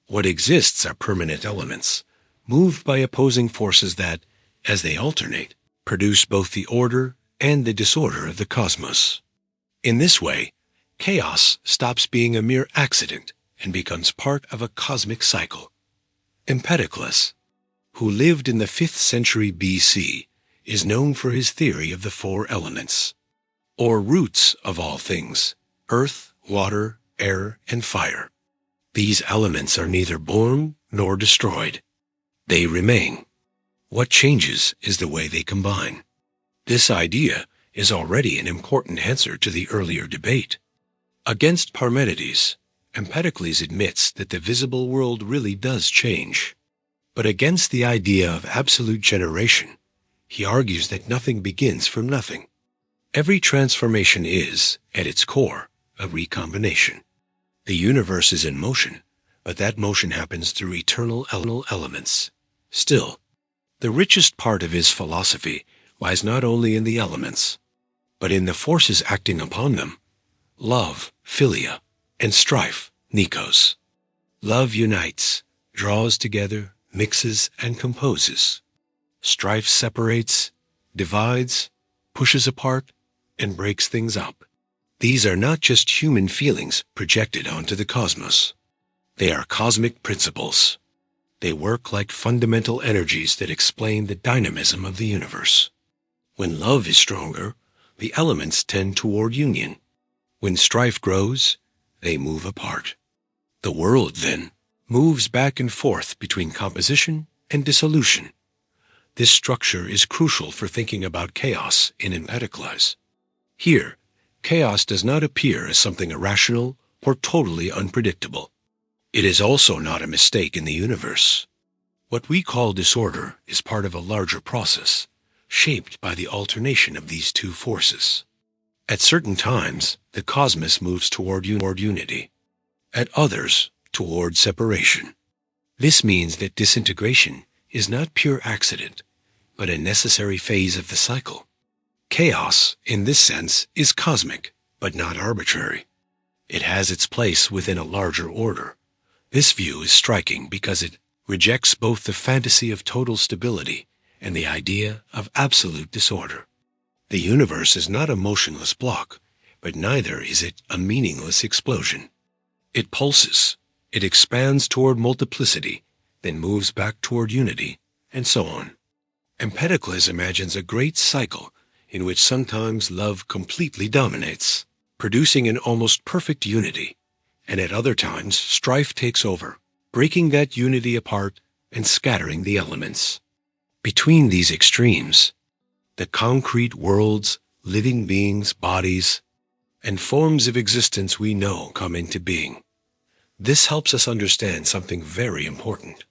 What exists are permanent elements, moved by opposing forces that, as they alternate, produce both the order and the disorder of the cosmos. In this way, chaos stops being a mere accident and becomes part of a cosmic cycle. Empedocles, who lived in the 5th century BC, is known for his theory of the 4 elements, or roots of all things: earth, water, air, and fire. These elements are neither born nor destroyed. They remain. What changes is the way they combine. This idea is already an important answer to the earlier debate. Against Parmenides, Empedocles admits that the visible world really does change. But against the idea of absolute generation, he argues that nothing begins from nothing. Every transformation is, at its core, a recombination. The universe is in motion, but that motion happens through eternal elements. Still, the richest part of his philosophy lies not only in the elements, but in the forces acting upon them: love, philia, and strife, nikos. Love unites, draws together, mixes, and composes. Strife separates, divides, pushes apart, and breaks things up. These are not just human feelings projected onto the cosmos. They are cosmic principles. They work like fundamental energies that explain the dynamism of the universe. When love is stronger, the elements tend toward union. When strife grows, they move apart. The world, then, moves back and forth between composition and dissolution. This structure is crucial for thinking about chaos in Empedocles. Here, chaos does not appear as something irrational or totally unpredictable. It is also not a mistake in the universe. What we call disorder is part of a larger process, shaped by the alternation of these two forces. At certain times, the cosmos moves toward unity. At others, toward separation. This means that disintegration is not pure accident, but a necessary phase of the cycle. Chaos, in this sense, is cosmic, but not arbitrary. It has its place within a larger order. This view is striking because it rejects both the fantasy of total stability and the idea of absolute disorder. The universe is not a motionless block, but neither is it a meaningless explosion. It pulses, it expands toward multiplicity, then moves back toward unity, and so on. Empedocles imagines a great cycle in which sometimes love completely dominates, producing an almost perfect unity, and at other times strife takes over, breaking that unity apart and scattering the elements. Between these extremes, the concrete worlds, living beings, bodies, and forms of existence we know come into being. This helps us understand something very important.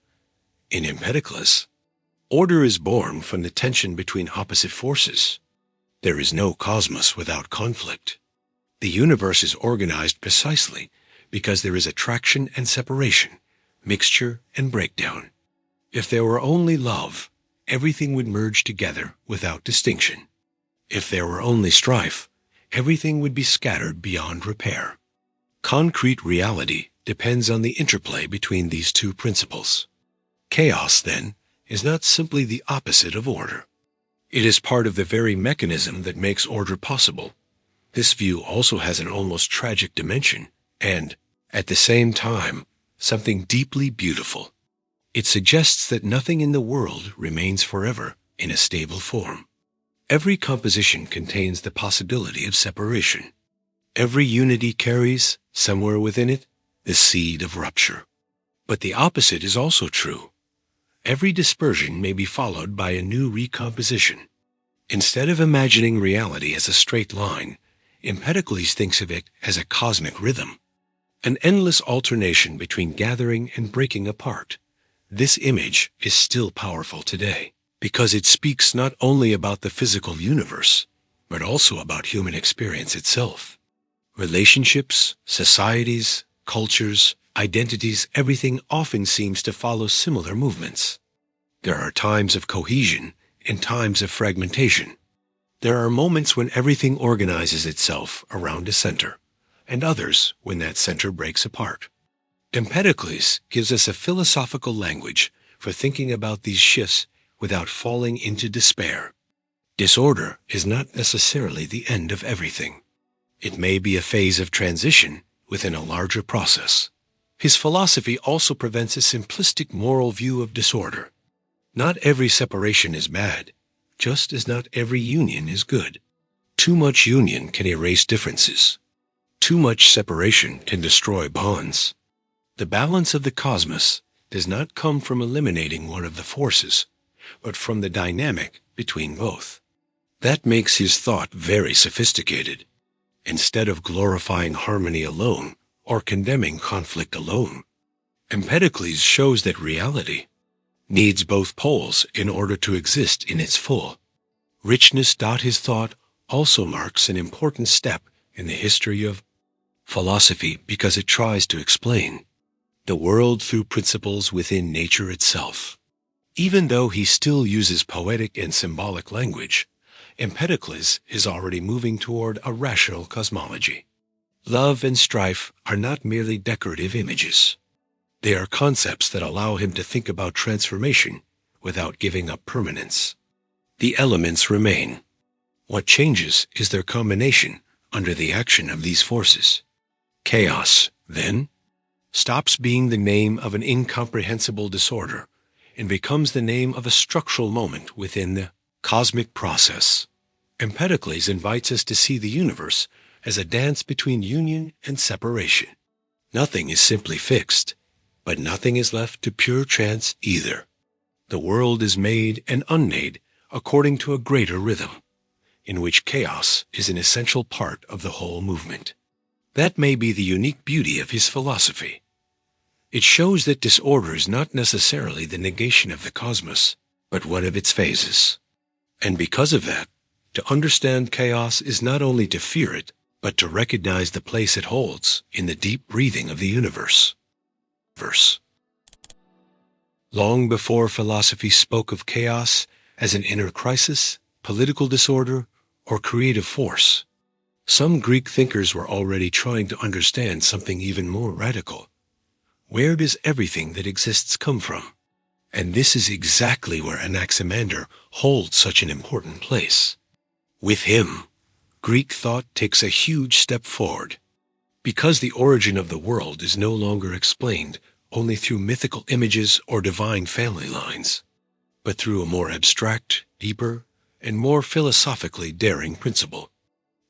In Empedocles, order is born from the tension between opposite forces. There is no cosmos without conflict. The universe is organized precisely because there is attraction and separation, mixture and breakdown. If there were only love, everything would merge together without distinction. If there were only strife, everything would be scattered beyond repair. Concrete reality depends on the interplay between these two principles. Chaos, then, is not simply the opposite of order. It is part of the very mechanism that makes order possible. This view also has an almost tragic dimension and, at the same time, something deeply beautiful. It suggests that nothing in the world remains forever in a stable form. Every composition contains the possibility of separation. Every unity carries, somewhere within it, the seed of rupture. But the opposite is also true. Every dispersion may be followed by a new recomposition. Instead of imagining reality as a straight line, Empedocles thinks of it as a cosmic rhythm, an endless alternation between gathering and breaking apart. This image is still powerful today because it speaks not only about the physical universe, but also about human experience itself. Relationships, societies, cultures, identities, everything often seems to follow similar movements. There are times of cohesion and times of fragmentation. There are moments when everything organizes itself around a center, and others when that center breaks apart. Empedocles gives us a philosophical language for thinking about these shifts without falling into despair. Disorder is not necessarily the end of everything. It may be a phase of transition within a larger process. His philosophy also prevents a simplistic moral view of disorder. Not every separation is bad, just as not every union is good. Too much union can erase differences. Too much separation can destroy bonds. The balance of the cosmos does not come from eliminating one of the forces, but from the dynamic between both. That makes his thought very sophisticated. Instead of glorifying harmony alone or condemning conflict alone, Empedocles shows that reality needs both poles in order to exist in its full. Richness. His thought also marks an important step in the history of philosophy because it tries to explain the world through principles within nature itself. Even though he still uses poetic and symbolic language, Empedocles is already moving toward a rational cosmology. Love and strife are not merely decorative images. They are concepts that allow him to think about transformation without giving up permanence. The elements remain. What changes is their combination under the action of these forces. Chaos, then, stops being the name of an incomprehensible disorder and becomes the name of a structural moment within the cosmic process. Empedocles invites us to see the universe as a dance between union and separation. Nothing is simply fixed, but nothing is left to pure chance either. The world is made and unmade according to a greater rhythm, in which chaos is an essential part of the whole movement. That may be the unique beauty of his philosophy. It shows that disorder is not necessarily the negation of the cosmos, but one of its phases. And because of that, to understand chaos is not only to fear it, but to recognize the place it holds in the deep breathing of the universe. Long before philosophy spoke of chaos as an inner crisis, political disorder, or creative force, some Greek thinkers were already trying to understand something even more radical. Where does everything that exists come from? And this is exactly where Anaximander holds such an important place. With him, Greek thought takes a huge step forward. Because the origin of the world is no longer explained only through mythical images or divine family lines, but through a more abstract, deeper, and more philosophically daring principle.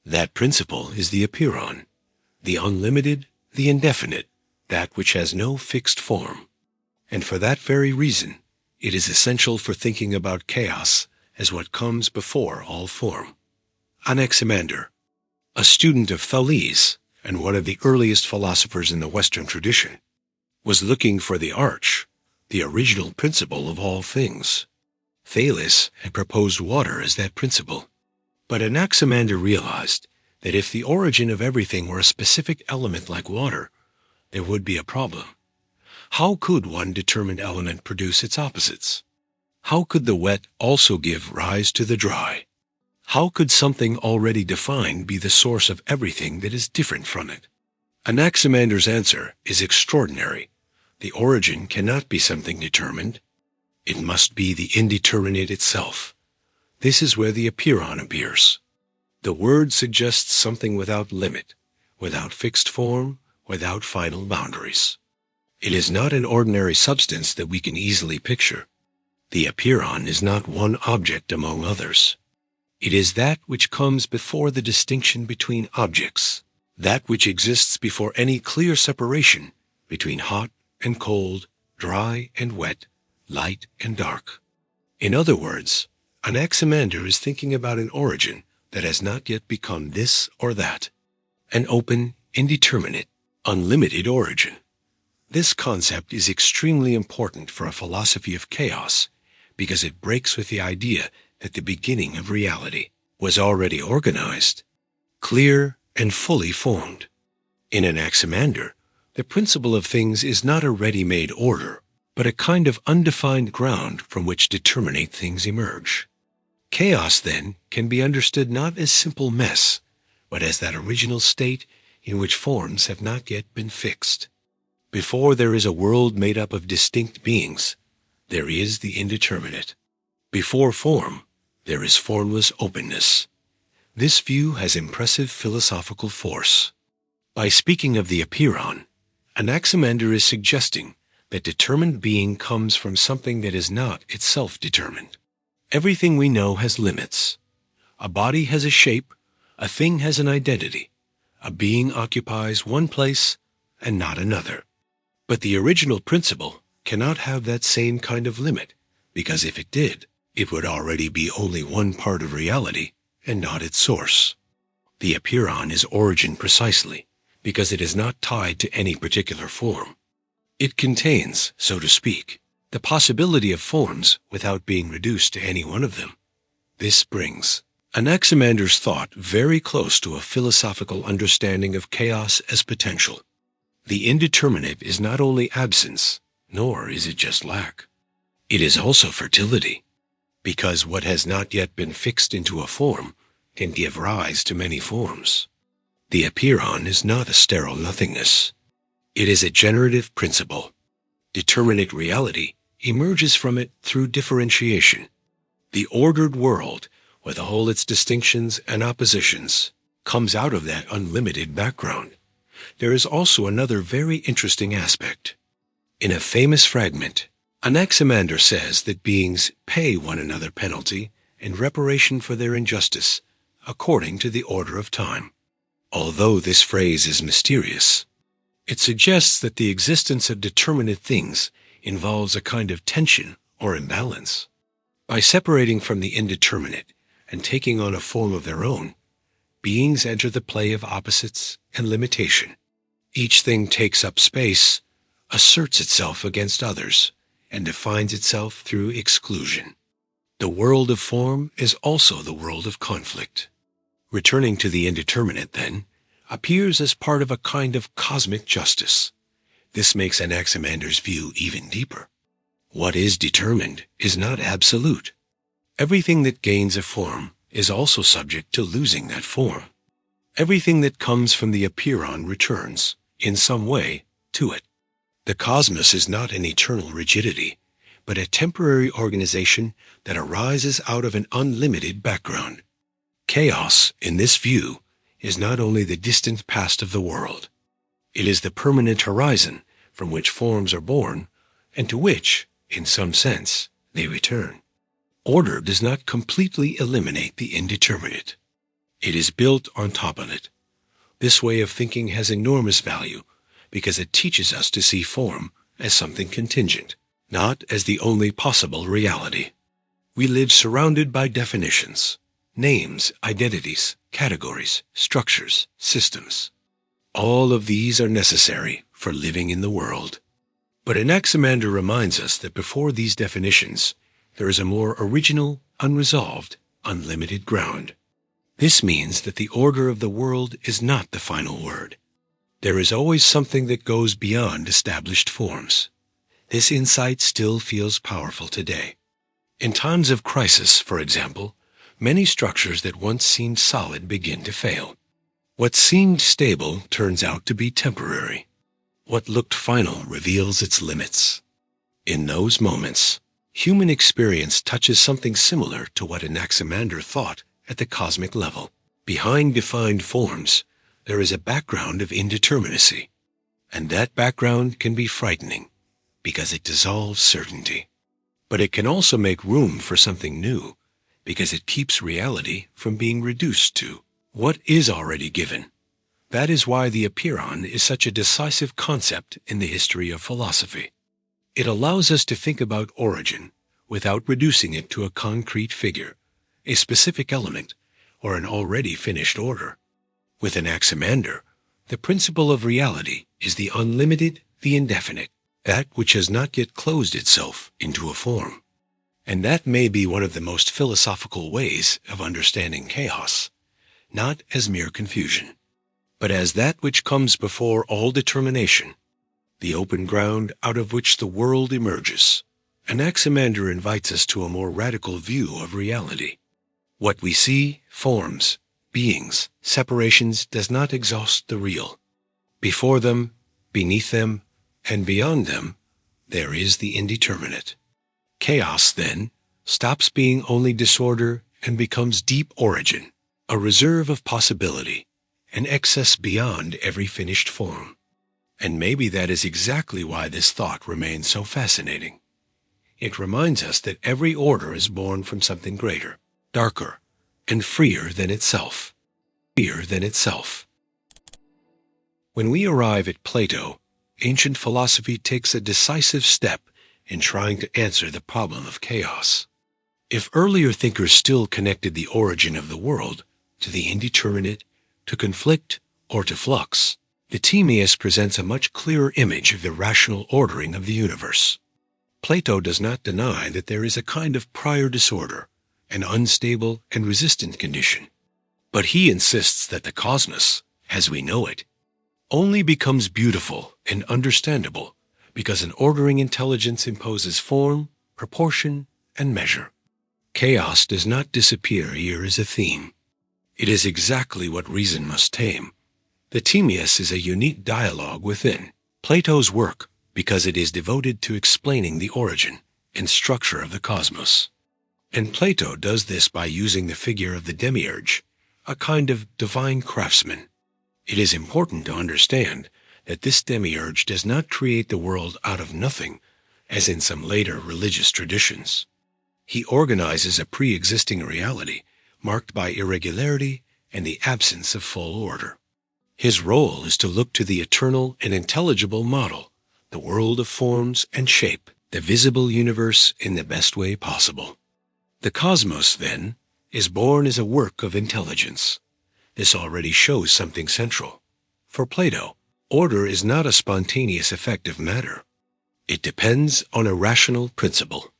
That principle is the Apeiron, the unlimited, the indefinite, that which has no fixed form. And for that very reason, it is essential for thinking about chaos as what comes before all form. Anaximander, a student of Thales and one of the earliest philosophers in the Western tradition, was looking for the arch, the original principle of all things. Thales had proposed water as that principle. But Anaximander realized that if the origin of everything were a specific element like water, there would be a problem. How could one determined element produce its opposites? How could the wet also give rise to the dry? How could something already defined be the source of everything that is different from it? Anaximander's answer is extraordinary. The origin cannot be something determined. It must be the indeterminate itself. This is where the Apeiron appears. The word suggests something without limit, without fixed form, without final boundaries. It is not an ordinary substance that we can easily picture. The Apeiron is not one object among others. It is that which comes before the distinction between objects, that which exists before any clear separation between hot and cold, dry and wet, light and dark. In other words, Anaximander is thinking about an origin that has not yet become this or that, an open, indeterminate, unlimited origin. This concept is extremely important for a philosophy of chaos because it breaks with the idea that the beginning of reality was already organized, clear, and fully formed. In Anaximander, the principle of things is not a ready-made order, but a kind of undefined ground from which determinate things emerge. Chaos, then, can be understood not as simple mess, but as that original state in which forms have not yet been fixed. Before there is a world made up of distinct beings, there is the indeterminate. Before form, there is formless openness. This view has impressive philosophical force. By speaking of the Apeiron, Anaximander is suggesting that determined being comes from something that is not itself determined. Everything we know has limits. A body has a shape, a thing has an identity, a being occupies one place and not another. But the original principle cannot have that same kind of limit, because if it did, it would already be only one part of reality and not its source. The Apeiron is origin precisely, because it is not tied to any particular form. It contains, so to speak, the possibility of forms without being reduced to any one of them. This brings Anaximander's thought very close to a philosophical understanding of chaos as potential. The indeterminate is not only absence, nor is it just lack. It is also fertility, because what has not yet been fixed into a form can give rise to many forms. The Apeiron is not a sterile nothingness. It is a generative principle. Determinate reality emerges from it through differentiation. The ordered world, with all its distinctions and oppositions, comes out of that unlimited background. There is also another very interesting aspect. In a famous fragment, Anaximander says that beings pay one another penalty in reparation for their injustice, according to the order of time. Although this phrase is mysterious, it suggests that the existence of determinate things involves a kind of tension or imbalance. By separating from the indeterminate and taking on a form of their own, beings enter the play of opposites and limitation. Each thing takes up space, asserts itself against others, and defines itself through exclusion. The world of form is also the world of conflict. Returning to the indeterminate, then, appears as part of a kind of cosmic justice. This makes Anaximander's view even deeper. What is determined is not absolute. Everything that gains a form is also subject to losing that form. Everything that comes from the Apeiron returns, in some way, to it. The cosmos is not an eternal rigidity, but a temporary organization that arises out of an unlimited background. Chaos, in this view, is not only the distant past of the world. It is the permanent horizon from which forms are born, and to which, in some sense, they return. Order does not completely eliminate the indeterminate. It is built on top of it. This way of thinking has enormous value because it teaches us to see form as something contingent, not as the only possible reality. We live surrounded by definitions, names, identities, categories, structures, systems. All of these are necessary for living in the world. But Anaximander reminds us that before these definitions, there is a more original, unresolved, unlimited ground. This means that the order of the world is not the final word. There is always something that goes beyond established forms. This insight still feels powerful today. In times of crisis, for example, many structures that once seemed solid begin to fail. What seemed stable turns out to be temporary. What looked final reveals its limits. In those moments, human experience touches something similar to what Anaximander thought at the cosmic level. Behind defined forms, there is a background of indeterminacy, and that background can be frightening because it dissolves certainty. But it can also make room for something new because it keeps reality from being reduced to what is already given. That is why the Apeiron is such a decisive concept in the history of philosophy. It allows us to think about origin without reducing it to a concrete figure, a specific element, or an already finished order. With Anaximander, the principle of reality is the unlimited, the indefinite, that which has not yet closed itself into a form. And that may be one of the most philosophical ways of understanding chaos, not as mere confusion, but as that which comes before all determination, the open ground out of which the world emerges. Anaximander invites us to a more radical view of reality. What we see, forms, beings, separations, does not exhaust the real. Before them, beneath them, and beyond them, there is the indeterminate. Chaos, then, stops being only disorder and becomes deep origin, a reserve of possibility, an excess beyond every finished form. And maybe that is exactly why this thought remains so fascinating. It reminds us that every order is born from something greater, darker, and freer than itself. When we arrive at Plato, ancient philosophy takes a decisive step in trying to answer the problem of chaos. If earlier thinkers still connected the origin of the world to the indeterminate, to conflict, or to flux, the Timaeus presents a much clearer image of the rational ordering of the universe. Plato does not deny that there is a kind of prior disorder, an unstable and resistant condition, but he insists that the cosmos, as we know it, only becomes beautiful and understandable because an ordering intelligence imposes form, proportion, and measure. Chaos does not disappear here as a theme. It is exactly what reason must tame. The Timaeus is a unique dialogue within Plato's work because it is devoted to explaining the origin and structure of the cosmos. And Plato does this by using the figure of the demiurge, a kind of divine craftsman. It is important to understand that this demiurge does not create the world out of nothing, as in some later religious traditions. He organizes a pre-existing reality marked by irregularity and the absence of full order. His role is to look to the eternal and intelligible model, the world of forms and shape, the visible universe in the best way possible. The cosmos, then, is born as a work of intelligence. This already shows something central. For Plato, order is not a spontaneous effect of matter. It depends on a rational principle.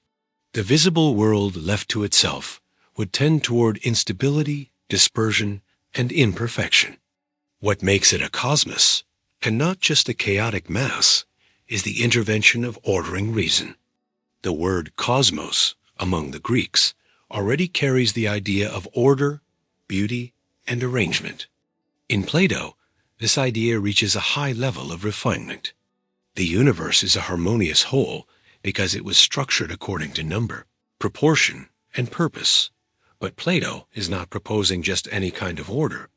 The visible world left to itself would tend toward instability, dispersion, and imperfection. What makes it a cosmos, and not just a chaotic mass, is the intervention of ordering reason. The word cosmos, among the Greeks, already carries the idea of order, beauty, and arrangement. In Plato, this idea reaches a high level of refinement. The universe is a harmonious whole because it was structured according to number, proportion, and purpose. But Plato is not proposing just any kind of order.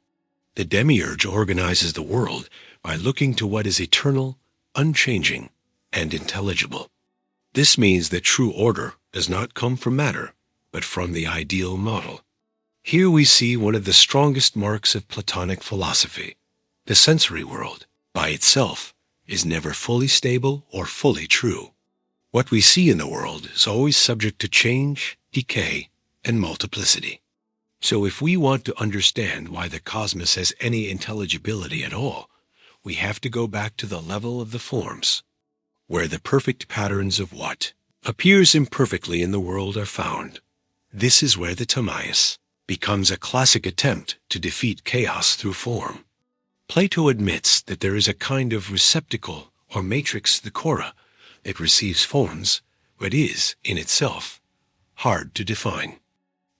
The demiurge organizes the world by looking to what is eternal, unchanging, and intelligible. This means that true order does not come from matter, but from the ideal model. Here we see one of the strongest marks of Platonic philosophy. The sensory world, by itself, is never fully stable or fully true. What we see in the world is always subject to change, decay, and multiplicity. So if we want to understand why the cosmos has any intelligibility at all, we have to go back to the level of the forms, where the perfect patterns of what appears imperfectly in the world are found. This is where the Timaeus becomes a classic attempt to defeat chaos through form. Plato admits that there is a kind of receptacle or matrix, the chora, that receives forms, but is, in itself, hard to define.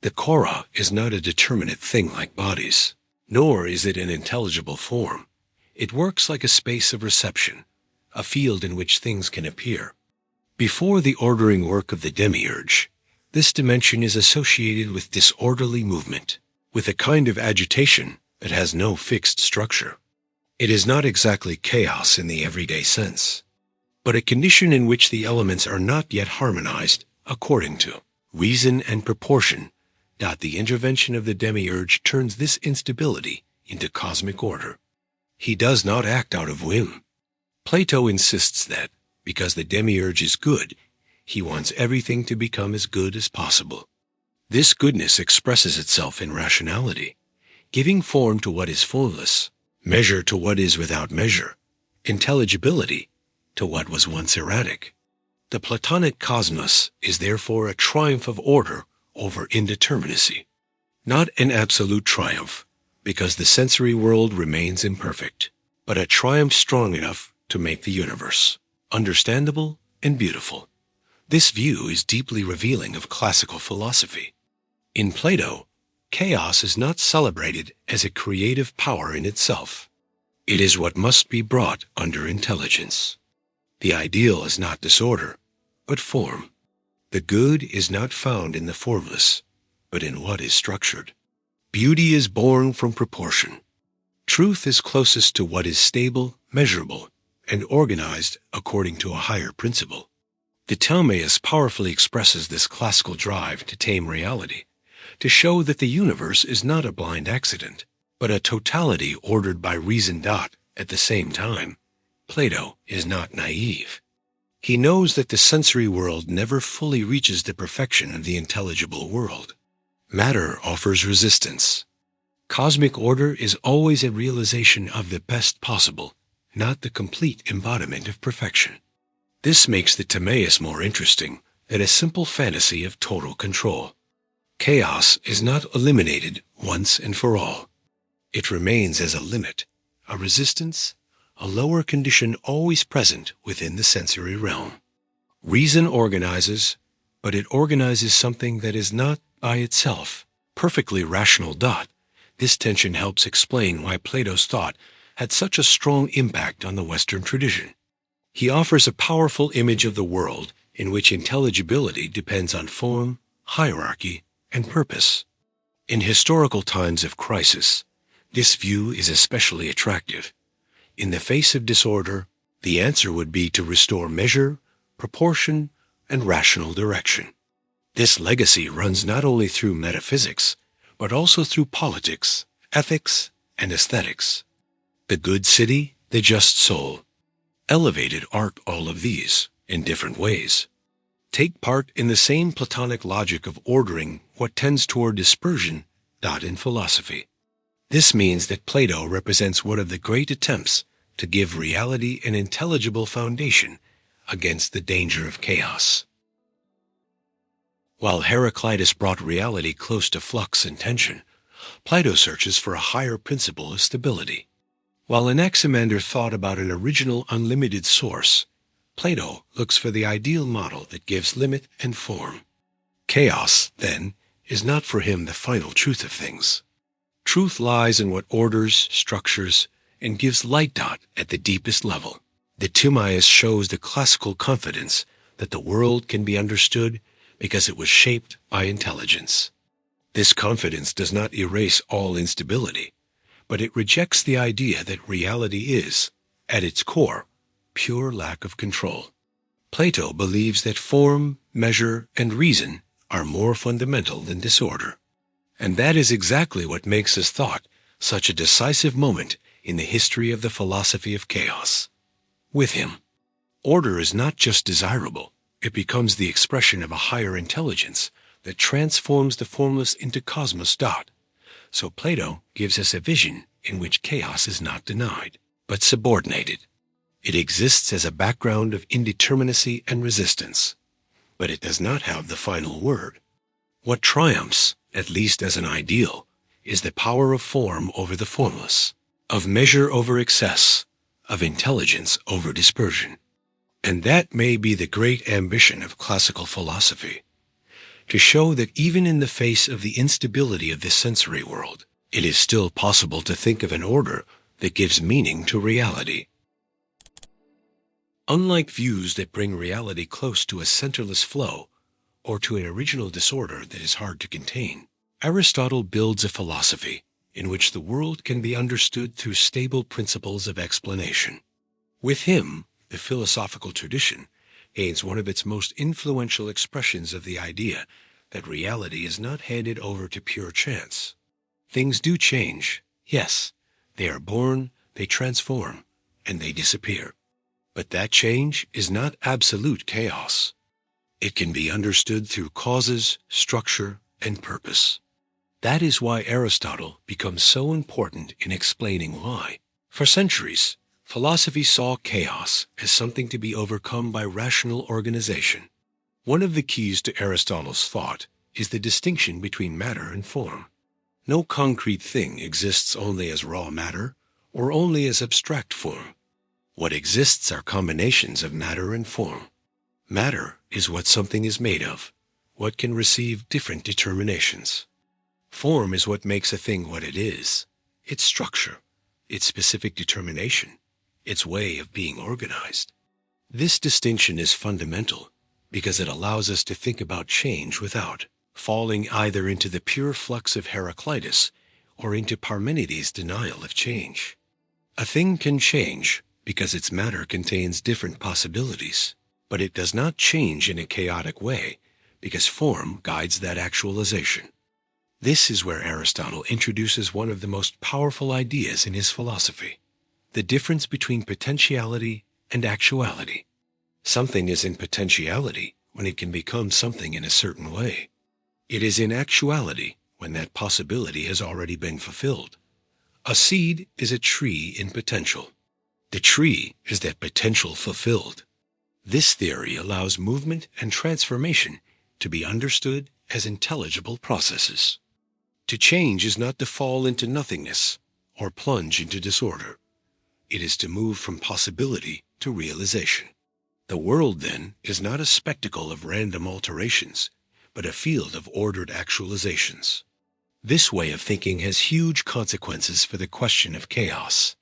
The chora is not a determinate thing like bodies, nor is it an intelligible form. It works like a space of reception, a field in which things can appear. Before the ordering work of the demiurge, this dimension is associated with disorderly movement, with a kind of agitation that has no fixed structure. It is not exactly chaos in the everyday sense, but a condition in which the elements are not yet harmonized according to reason and proportion. The intervention of the demiurge turns this instability into cosmic order. He does not act out of whim. Plato insists that, because the demiurge is good, he wants everything to become as good as possible. This goodness expresses itself in rationality, giving form to what is formless, measure to what is without measure, intelligibility to what was once erratic. The Platonic cosmos is therefore a triumph of order over indeterminacy, not an absolute triumph, because the sensory world remains imperfect, but a triumph strong enough to make the universe understandable and beautiful. This view is deeply revealing of classical philosophy. In Plato, Chaos is not celebrated as a creative power in itself. It is what must be brought under intelligence. The ideal is not disorder, but form. The good is not found in the formless, but in what is structured. Beauty is born from proportion. Truth is closest to what is stable, measurable, and organized according to a higher principle. The Timaeus powerfully expresses this classical drive to tame reality, to show that the universe is not a blind accident, but a totality ordered by reason. At the same time, Plato is not naive. He knows that the sensory world never fully reaches the perfection of the intelligible world. Matter offers resistance. Cosmic order is always a realization of the best possible, not the complete embodiment of perfection. This makes the Timaeus more interesting than a simple fantasy of total control. Chaos is not eliminated once and for all. It remains as a limit, a resistance, a lower condition always present within the sensory realm. Reason organizes, but it organizes something that is not by itself perfectly rational. This tension helps explain why Plato's thought had such a strong impact on the Western tradition. He offers a powerful image of the world in which intelligibility depends on form, hierarchy, and purpose. In historical times of crisis, this view is especially attractive. In the face of disorder, the answer would be to restore measure, proportion, and rational direction. This legacy runs not only through metaphysics, but also through politics, ethics, and aesthetics. The good city, the just soul. Elevated art all of these, in different ways. Take part in the same Platonic logic of ordering what tends toward dispersion, in philosophy. This means that Plato represents one of the great attempts to give reality an intelligible foundation against the danger of chaos. While Heraclitus brought reality close to flux and tension, Plato searches for a higher principle of stability. While Anaximander thought about an original unlimited source, Plato looks for the ideal model that gives limit and form. Chaos, then, is not for him the final truth of things. Truth lies in what orders, structures, and gives light. At the deepest level. The Timaeus shows the classical confidence that the world can be understood because it was shaped by intelligence. This confidence does not erase all instability, but it rejects the idea that reality is, at its core, pure lack of control. Plato believes that form, measure, and reason are more fundamental than disorder. And that is exactly what makes his thought such a decisive moment in the history of the philosophy of chaos. With him, order is not just desirable, it becomes the expression of a higher intelligence that transforms the formless into cosmos. So Plato gives us a vision in which chaos is not denied, but subordinated. It exists as a background of indeterminacy and resistance, but it does not have the final word. What triumphs, at least as an ideal, is the power of form over the formless, of measure over excess, of intelligence over dispersion. And that may be the great ambition of classical philosophy, to show that even in the face of the instability of this sensory world, it is still possible to think of an order that gives meaning to reality. Unlike views that bring reality close to a centerless flow, or to an original disorder that is hard to contain, Aristotle builds a philosophy in which the world can be understood through stable principles of explanation. With him, the philosophical tradition gains one of its most influential expressions of the idea that reality is not handed over to pure chance. Things do change, yes. They are born, they transform, and they disappear. But that change is not absolute chaos. It can be understood through causes, structure, and purpose. That is why Aristotle becomes so important in explaining why. For centuries, philosophy saw chaos as something to be overcome by rational organization. One of the keys to Aristotle's thought is the distinction between matter and form. No concrete thing exists only as raw matter or only as abstract form. What exists are combinations of matter and form. Matter is what something is made of, what can receive different determinations. Form is what makes a thing what it is, its structure, its specific determination, its way of being organized. This distinction is fundamental because it allows us to think about change without falling either into the pure flux of Heraclitus or into Parmenides' denial of change. A thing can change because its matter contains different possibilities, but it does not change in a chaotic way because form guides that actualization. This is where Aristotle introduces one of the most powerful ideas in his philosophy, the difference between potentiality and actuality. Something is in potentiality when it can become something in a certain way. It is in actuality when that possibility has already been fulfilled. A seed is a tree in potential. The tree is that potential fulfilled. This theory allows movement and transformation to be understood as intelligible processes. To change is not to fall into nothingness or plunge into disorder. It is to move from possibility to realization. The world, then, is not a spectacle of random alterations, but a field of ordered actualizations. This way of thinking has huge consequences for the question of chaos,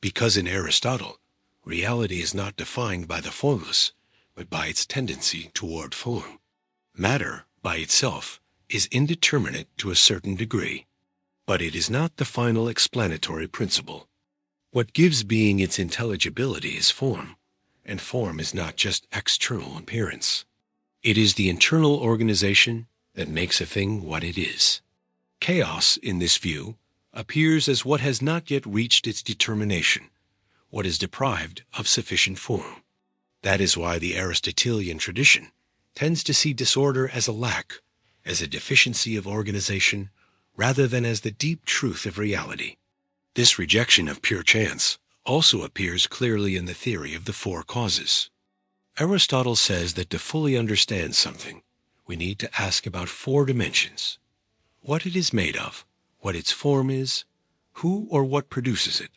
because in Aristotle, reality is not defined by the formless, but by its tendency toward form. Matter, by itself, is indeterminate to a certain degree, but it is not the final explanatory principle. What gives being its intelligibility is form, and form is not just external appearance. It is the internal organization that makes a thing what it is. Chaos, in this view, appears as what has not yet reached its determination, what is deprived of sufficient form. That is why the Aristotelian tradition tends to see disorder as a lack, as a deficiency of organization, rather than as the deep truth of reality. This rejection of pure chance also appears clearly in the theory of the four causes. Aristotle says that to fully understand something, we need to ask about four dimensions: what it is made of, what its form is, who or what produces it,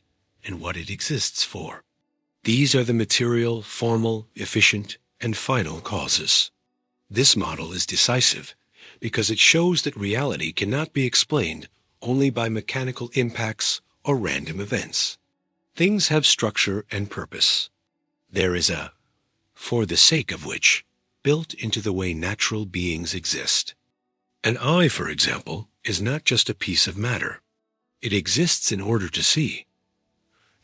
and what it exists for. These are the material, formal, efficient, and final causes. This model is decisive because it shows that reality cannot be explained only by mechanical impacts or random events. Things have structure and purpose. There is a for the sake of which built into the way natural beings exist. An eye, for example, is not just a piece of matter. It exists in order to see.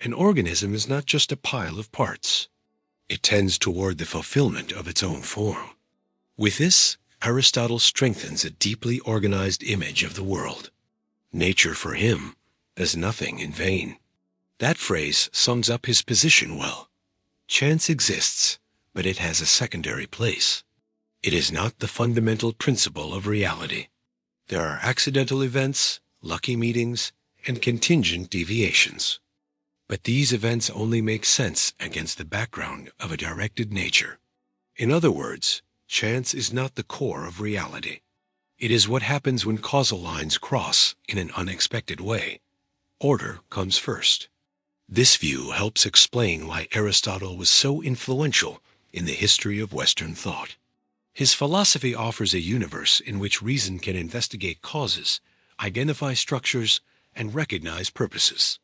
An organism is not just a pile of parts. It tends toward the fulfillment of its own form. With this, Aristotle strengthens a deeply organized image of the world. Nature, for him, does nothing in vain. That phrase sums up his position well. Chance exists, but it has a secondary place. It is not the fundamental principle of reality. There are accidental events, lucky meetings, and contingent deviations. But these events only make sense against the background of a directed nature. In other words, chance is not the core of reality. It is what happens when causal lines cross in an unexpected way. Order comes first. This view helps explain why Aristotle was so influential in the history of Western thought. His philosophy offers a universe in which reason can investigate causes, identify structures, and recognize purposes.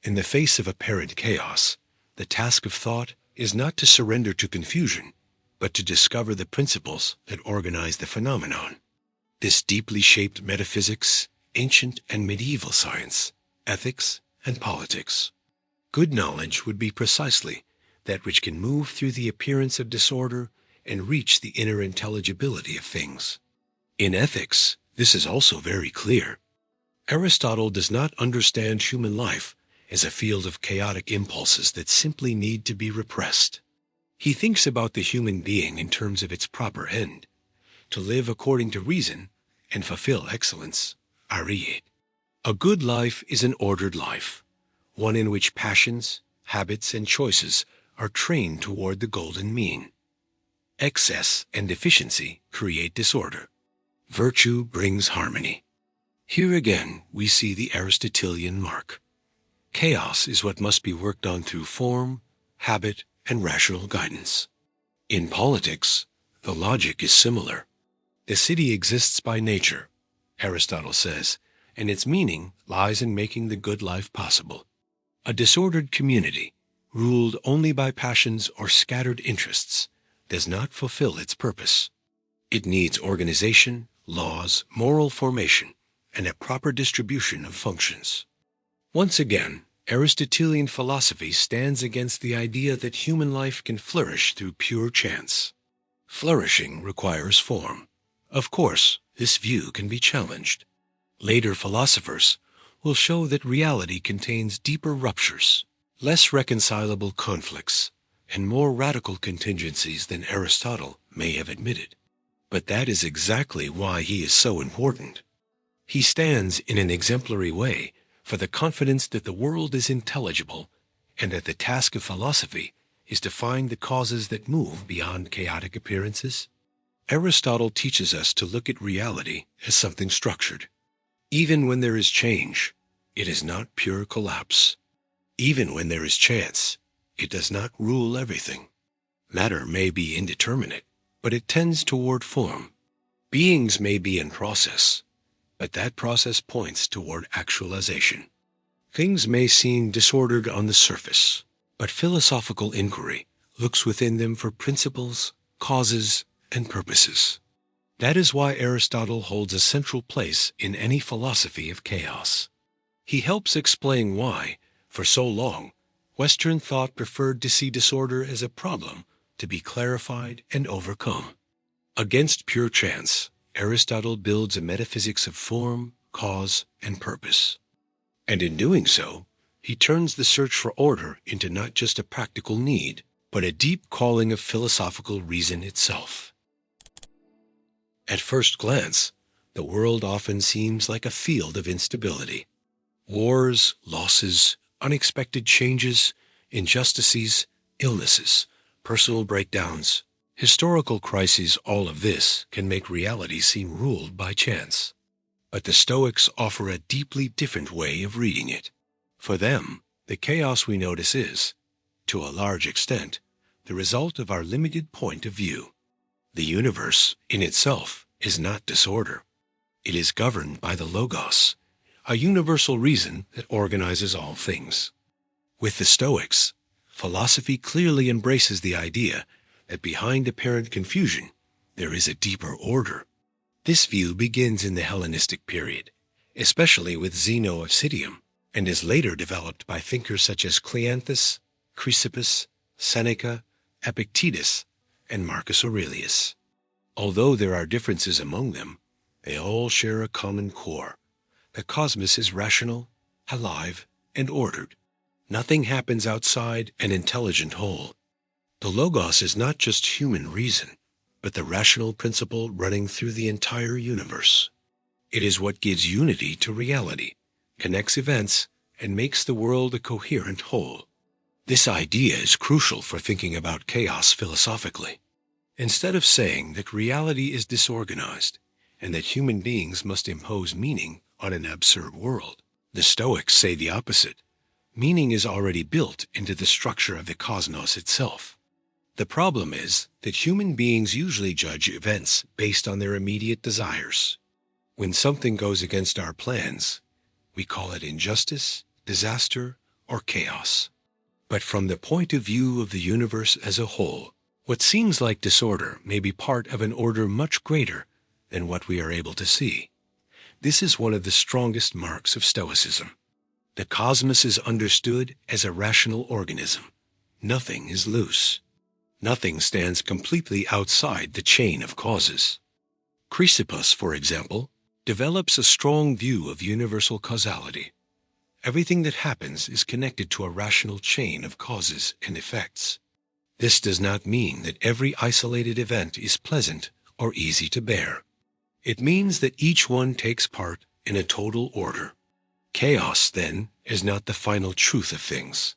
In the face of apparent chaos, the task of thought is not to surrender to confusion, but to discover the principles that organize the phenomenon. This deeply shaped metaphysics, ancient and medieval science, ethics, and politics. Good knowledge would be precisely that which can move through the appearance of disorder and reach the inner intelligibility of things. In ethics, this is also very clear. Aristotle does not understand human life as a field of chaotic impulses that simply need to be repressed. He thinks about the human being in terms of its proper end, to live according to reason and fulfill excellence, ariet. A good life is an ordered life, one in which passions, habits, and choices are trained toward the golden mean. Excess and deficiency create disorder. Virtue brings harmony. Here again we see the Aristotelian mark. Chaos is what must be worked on through form, habit, and rational guidance. In politics, the logic is similar. The city exists by nature, Aristotle says, and its meaning lies in making the good life possible. A disordered community, ruled only by passions or scattered interests, does not fulfill its purpose. It needs organization, laws, moral formation, and a proper distribution of functions. Once again, Aristotelian philosophy stands against the idea that human life can flourish through pure chance. Flourishing requires form. Of course, this view can be challenged. Later philosophers will show that reality contains deeper ruptures, less reconcilable conflicts, and more radical contingencies than Aristotle may have admitted. But that is exactly why he is so important. He stands in an exemplary way for the confidence that the world is intelligible and that the task of philosophy is to find the causes that move beyond chaotic appearances. Aristotle teaches us to look at reality as something structured. Even when there is change, it is not pure collapse. Even when there is chance, it does not rule everything. Matter may be indeterminate, but it tends toward form. Beings may be in process, but that process points toward actualization. Things may seem disordered on the surface, but philosophical inquiry looks within them for principles, causes, and purposes. That is why Aristotle holds a central place in any philosophy of chaos. He helps explain why, for so long, Western thought preferred to see disorder as a problem to be clarified and overcome. Against pure chance, Aristotle builds a metaphysics of form, cause, and purpose. And in doing so, he turns the search for order into not just a practical need, but a deep calling of philosophical reason itself. At first glance, the world often seems like a field of instability. Wars, losses, unexpected changes, injustices, illnesses, personal breakdowns, historical crises, all of this can make reality seem ruled by chance. But the Stoics offer a deeply different way of reading it. For them, the chaos we notice is, to a large extent, the result of our limited point of view. The universe, in itself, is not disorder. It is governed by the Logos, a universal reason that organizes all things. With the Stoics, philosophy clearly embraces the idea that behind apparent confusion, there is a deeper order. This view begins in the Hellenistic period, especially with Zeno of Citium, and is later developed by thinkers such as Cleanthes, Chrysippus, Seneca, Epictetus, and Marcus Aurelius. Although there are differences among them, they all share a common core. The cosmos is rational, alive, and ordered. Nothing happens outside an intelligent whole. The Logos is not just human reason, but the rational principle running through the entire universe. It is what gives unity to reality, connects events, and makes the world a coherent whole. This idea is crucial for thinking about chaos philosophically. Instead of saying that reality is disorganized and that human beings must impose meaning on an absurd world, the Stoics say the opposite. Meaning is already built into the structure of the cosmos itself. The problem is that human beings usually judge events based on their immediate desires. When something goes against our plans, we call it injustice, disaster, or chaos. But from the point of view of the universe as a whole, what seems like disorder may be part of an order much greater than what we are able to see. This is one of the strongest marks of Stoicism. The cosmos is understood as a rational organism. Nothing is loose. Nothing stands completely outside the chain of causes. Chrysippus, for example, develops a strong view of universal causality. Everything that happens is connected to a rational chain of causes and effects. This does not mean that every isolated event is pleasant or easy to bear. It means that each one takes part in a total order. Chaos, then, is not the final truth of things.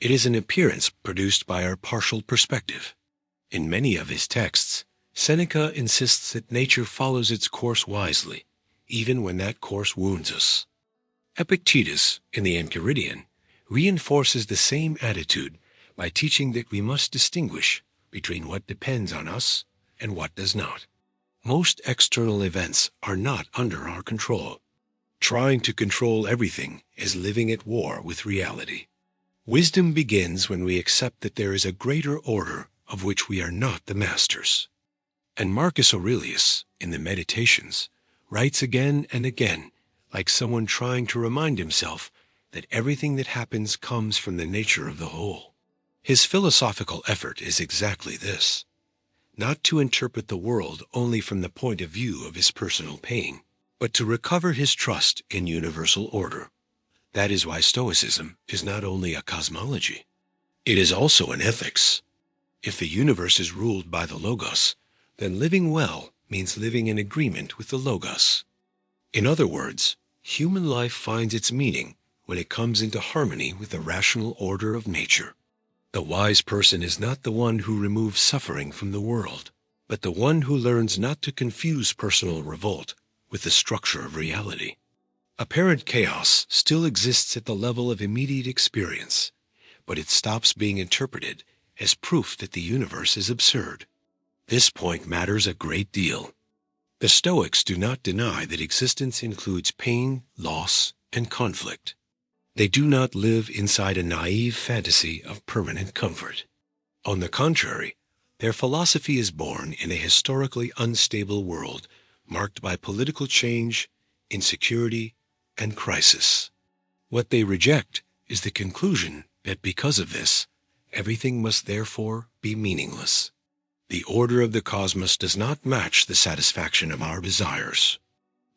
It is an appearance produced by our partial perspective. In many of his texts, Seneca insists that nature follows its course wisely, even when that course wounds us. Epictetus, in the Enchiridion, reinforces the same attitude by teaching that we must distinguish between what depends on us and what does not. Most external events are not under our control. Trying to control everything is living at war with reality. Wisdom begins when we accept that there is a greater order of which we are not the masters. And Marcus Aurelius, in the Meditations, writes again and again, like someone trying to remind himself that everything that happens comes from the nature of the whole. His philosophical effort is exactly this: not to interpret the world only from the point of view of his personal pain, but to recover his trust in universal order. That is why Stoicism is not only a cosmology, it is also an ethics. If the universe is ruled by the Logos, then living well means living in agreement with the Logos. In other words, human life finds its meaning when it comes into harmony with the rational order of nature. The wise person is not the one who removes suffering from the world, but the one who learns not to confuse personal revolt with the structure of reality. Apparent chaos still exists at the level of immediate experience, but it stops being interpreted as proof that the universe is absurd. This point matters a great deal. The Stoics do not deny that existence includes pain, loss, and conflict. They do not live inside a naive fantasy of permanent comfort. On the contrary, their philosophy is born in a historically unstable world marked by political change, insecurity, and crisis. What they reject is the conclusion that because of this, everything must therefore be meaningless. The order of the cosmos does not match the satisfaction of our desires.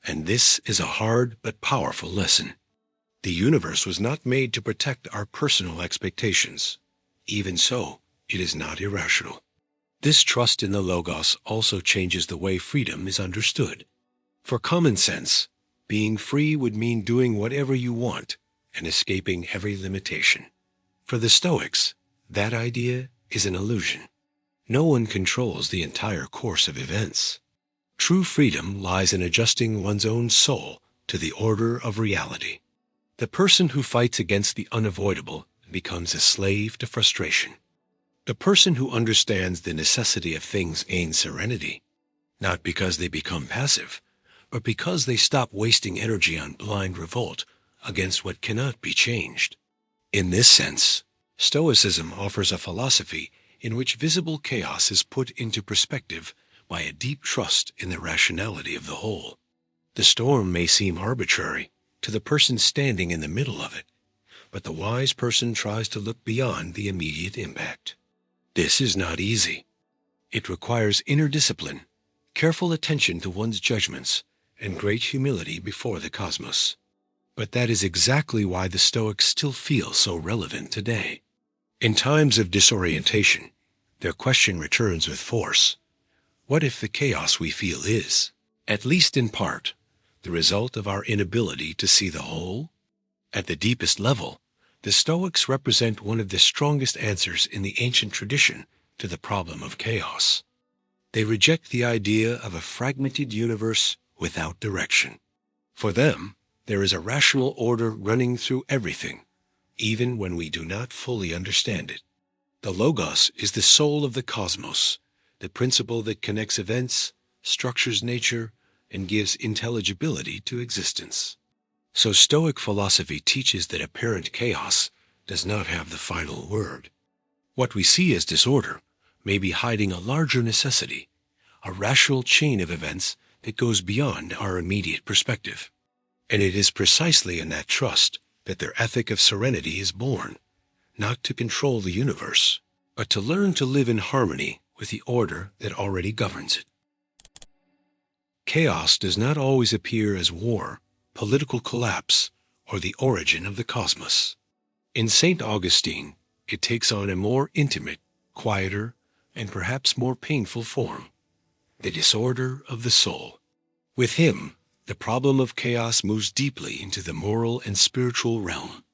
And this is a hard but powerful lesson. The universe was not made to protect our personal expectations. Even so, it is not irrational. This trust in the Logos also changes the way freedom is understood. For common sense, being free would mean doing whatever you want and escaping every limitation. For the Stoics, that idea is an illusion. No one controls the entire course of events. True freedom lies in adjusting one's own soul to the order of reality. The person who fights against the unavoidable becomes a slave to frustration. The person who understands the necessity of things gains serenity, not because they become passive, but because they stop wasting energy on blind revolt against what cannot be changed. In this sense, Stoicism offers a philosophy in which visible chaos is put into perspective by a deep trust in the rationality of the whole. The storm may seem arbitrary to the person standing in the middle of it, but the wise person tries to look beyond the immediate impact. This is not easy. It requires inner discipline, careful attention to one's judgments, and great humility before the cosmos. But that is exactly why the Stoics still feel so relevant today. In times of disorientation, their question returns with force. What if the chaos we feel is, at least in part, the result of our inability to see the whole? At the deepest level, the Stoics represent one of the strongest answers in the ancient tradition to the problem of chaos. They reject the idea of a fragmented universe without direction. For them, there is a rational order running through everything, even when we do not fully understand it. The Logos is the soul of the cosmos, the principle that connects events, structures nature, and gives intelligibility to existence. So Stoic philosophy teaches that apparent chaos does not have the final word. What we see as disorder may be hiding a larger necessity, a rational chain of events that goes beyond our immediate perspective. And it is precisely in that trust that their ethic of serenity is born, not to control the universe, but to learn to live in harmony with the order that already governs it. Chaos does not always appear as war, political collapse, or the origin of the cosmos. In St. Augustine, it takes on a more intimate, quieter, and perhaps more painful form: the disorder of the soul. With him, the problem of chaos moves deeply into the moral and spiritual realm.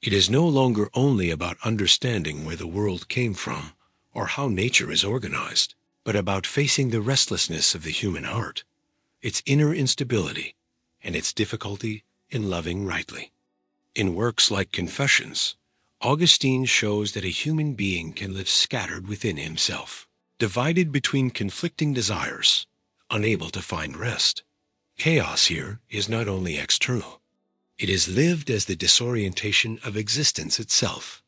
It is no longer only about understanding where the world came from or how nature is organized, but about facing the restlessness of the human heart, its inner instability, and its difficulty in loving rightly. In works like Confessions, Augustine shows that a human being can live scattered within himself, divided between conflicting desires, unable to find rest. Chaos here is not only external. It is lived as the disorientation of existence itself.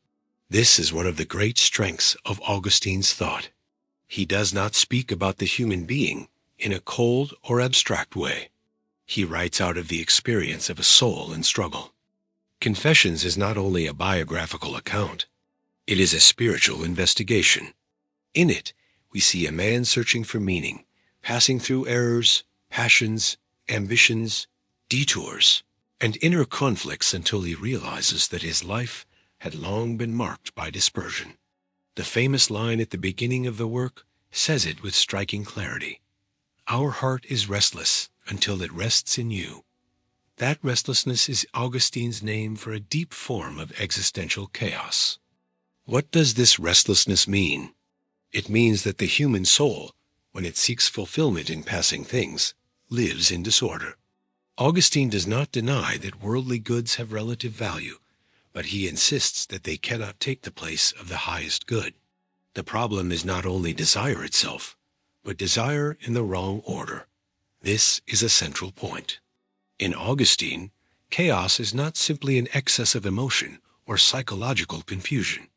This is one of the great strengths of Augustine's thought. He does not speak about the human being in a cold or abstract way. He writes out of the experience of a soul in struggle. Confessions is not only a biographical account. It is a spiritual investigation. In it, we see a man searching for meaning, passing through errors, passions, ambitions, detours, and inner conflicts until he realizes that his life had long been marked by dispersion. The famous line at the beginning of the work says it with striking clarity. Our heart is restless until it rests in you. That restlessness is Augustine's name for a deep form of existential chaos. What does this restlessness mean? It means that the human soul, when it seeks fulfillment in passing things, lives in disorder. Augustine does not deny that worldly goods have relative value, but he insists that they cannot take the place of the highest good. The problem is not only desire itself, but desire in the wrong order. This is a central point. In Augustine, chaos is not simply an excess of emotion or psychological confusion.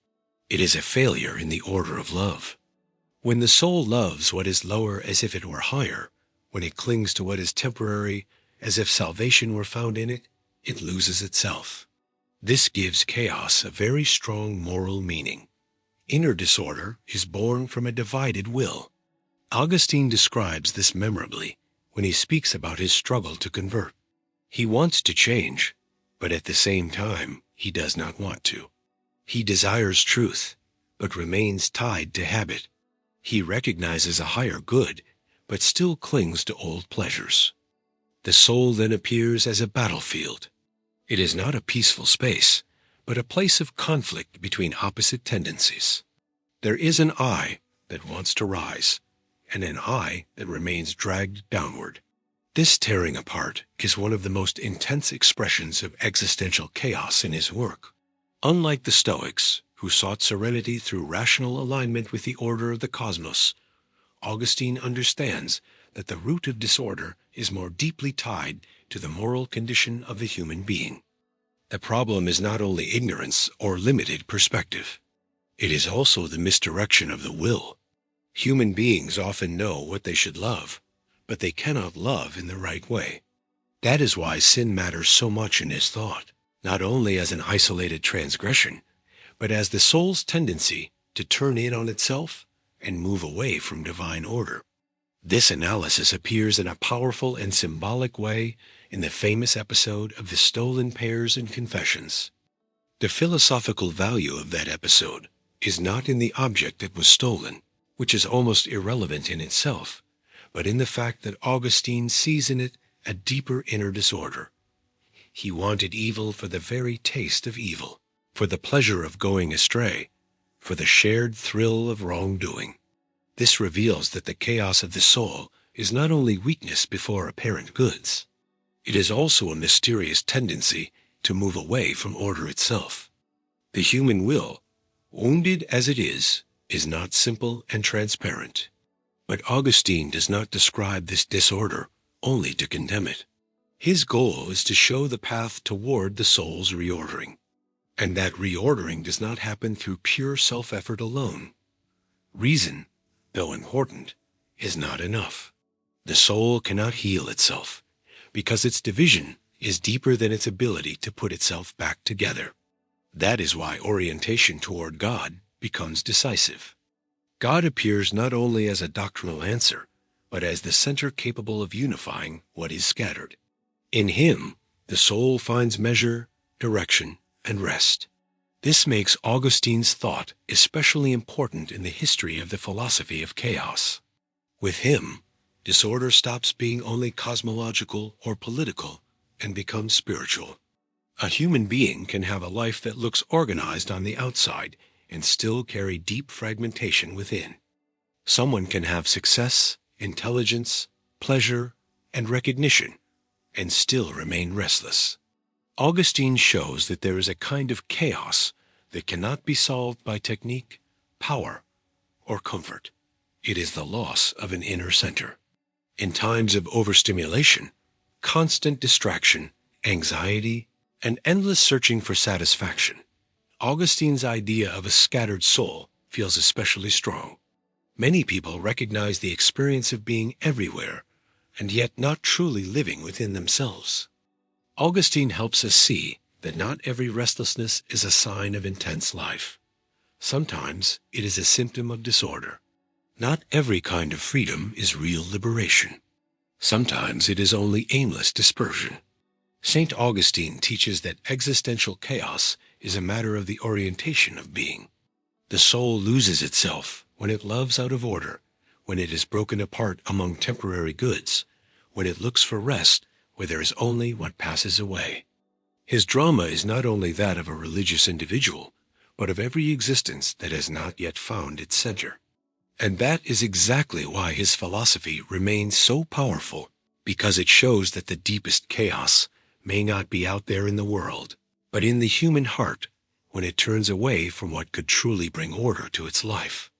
It is a failure in the order of love. When the soul loves what is lower as if it were higher, when it clings to what is temporary as if salvation were found in it, it loses itself. This gives chaos a very strong moral meaning. Inner disorder is born from a divided will. Augustine describes this memorably when he speaks about his struggle to convert. He wants to change, but at the same time, he does not want to. He desires truth, but remains tied to habit. He recognizes a higher good, but still clings to old pleasures. The soul then appears as a battlefield. It is not a peaceful space, but a place of conflict between opposite tendencies. There is an I that wants to rise, and an I that remains dragged downward. This tearing apart is one of the most intense expressions of existential chaos in his work. Unlike the Stoics, who sought serenity through rational alignment with the order of the cosmos, Augustine understands that the root of disorder is more deeply tied to the moral condition of the human being. The problem is not only ignorance or limited perspective. It is also the misdirection of the will. Human beings often know what they should love, but they cannot love in the right way. That is why sin matters so much in his thought, not only as an isolated transgression, but as the soul's tendency to turn in on itself and move away from divine order. This analysis appears in a powerful and symbolic way in the famous episode of the stolen pears and confessions. The philosophical value of that episode is not in the object that was stolen, which is almost irrelevant in itself, but in the fact that Augustine sees in it a deeper inner disorder. He wanted evil for the very taste of evil, for the pleasure of going astray, for the shared thrill of wrongdoing. This reveals that the chaos of the soul is not only weakness before apparent goods. It is also a mysterious tendency to move away from order itself. The human will, wounded as it is not simple and transparent. But Augustine does not describe this disorder only to condemn it. His goal is to show the path toward the soul's reordering. And that reordering does not happen through pure self-effort alone. Reason, though important, is not enough. The soul cannot heal itself, because its division is deeper than its ability to put itself back together. That is why orientation toward God becomes decisive. God appears not only as a doctrinal answer, but as the center capable of unifying what is scattered. In him, the soul finds measure, direction, and rest. This makes Augustine's thought especially important in the history of the philosophy of chaos. With him, disorder stops being only cosmological or political and becomes spiritual. A human being can have a life that looks organized on the outside and still carry deep fragmentation within. Someone can have success, intelligence, pleasure, and recognition, and still remain restless. Augustine shows that there is a kind of chaos that cannot be solved by technique, power, or comfort. It is the loss of an inner center. In times of overstimulation, constant distraction, anxiety, and endless searching for satisfaction, Augustine's idea of a scattered soul feels especially strong. Many people recognize the experience of being everywhere and yet not truly living within themselves. Augustine helps us see that not every restlessness is a sign of intense life. Sometimes it is a symptom of disorder. Not every kind of freedom is real liberation. Sometimes it is only aimless dispersion. St. Augustine teaches that existential chaos is a matter of the orientation of being. The soul loses itself when it loves out of order, when it is broken apart among temporary goods, when it looks for rest where there is only what passes away. His drama is not only that of a religious individual, but of every existence that has not yet found its center. And that is exactly why his philosophy remains so powerful, because it shows that the deepest chaos may not be out there in the world, but in the human heart when it turns away from what could truly bring order to its life.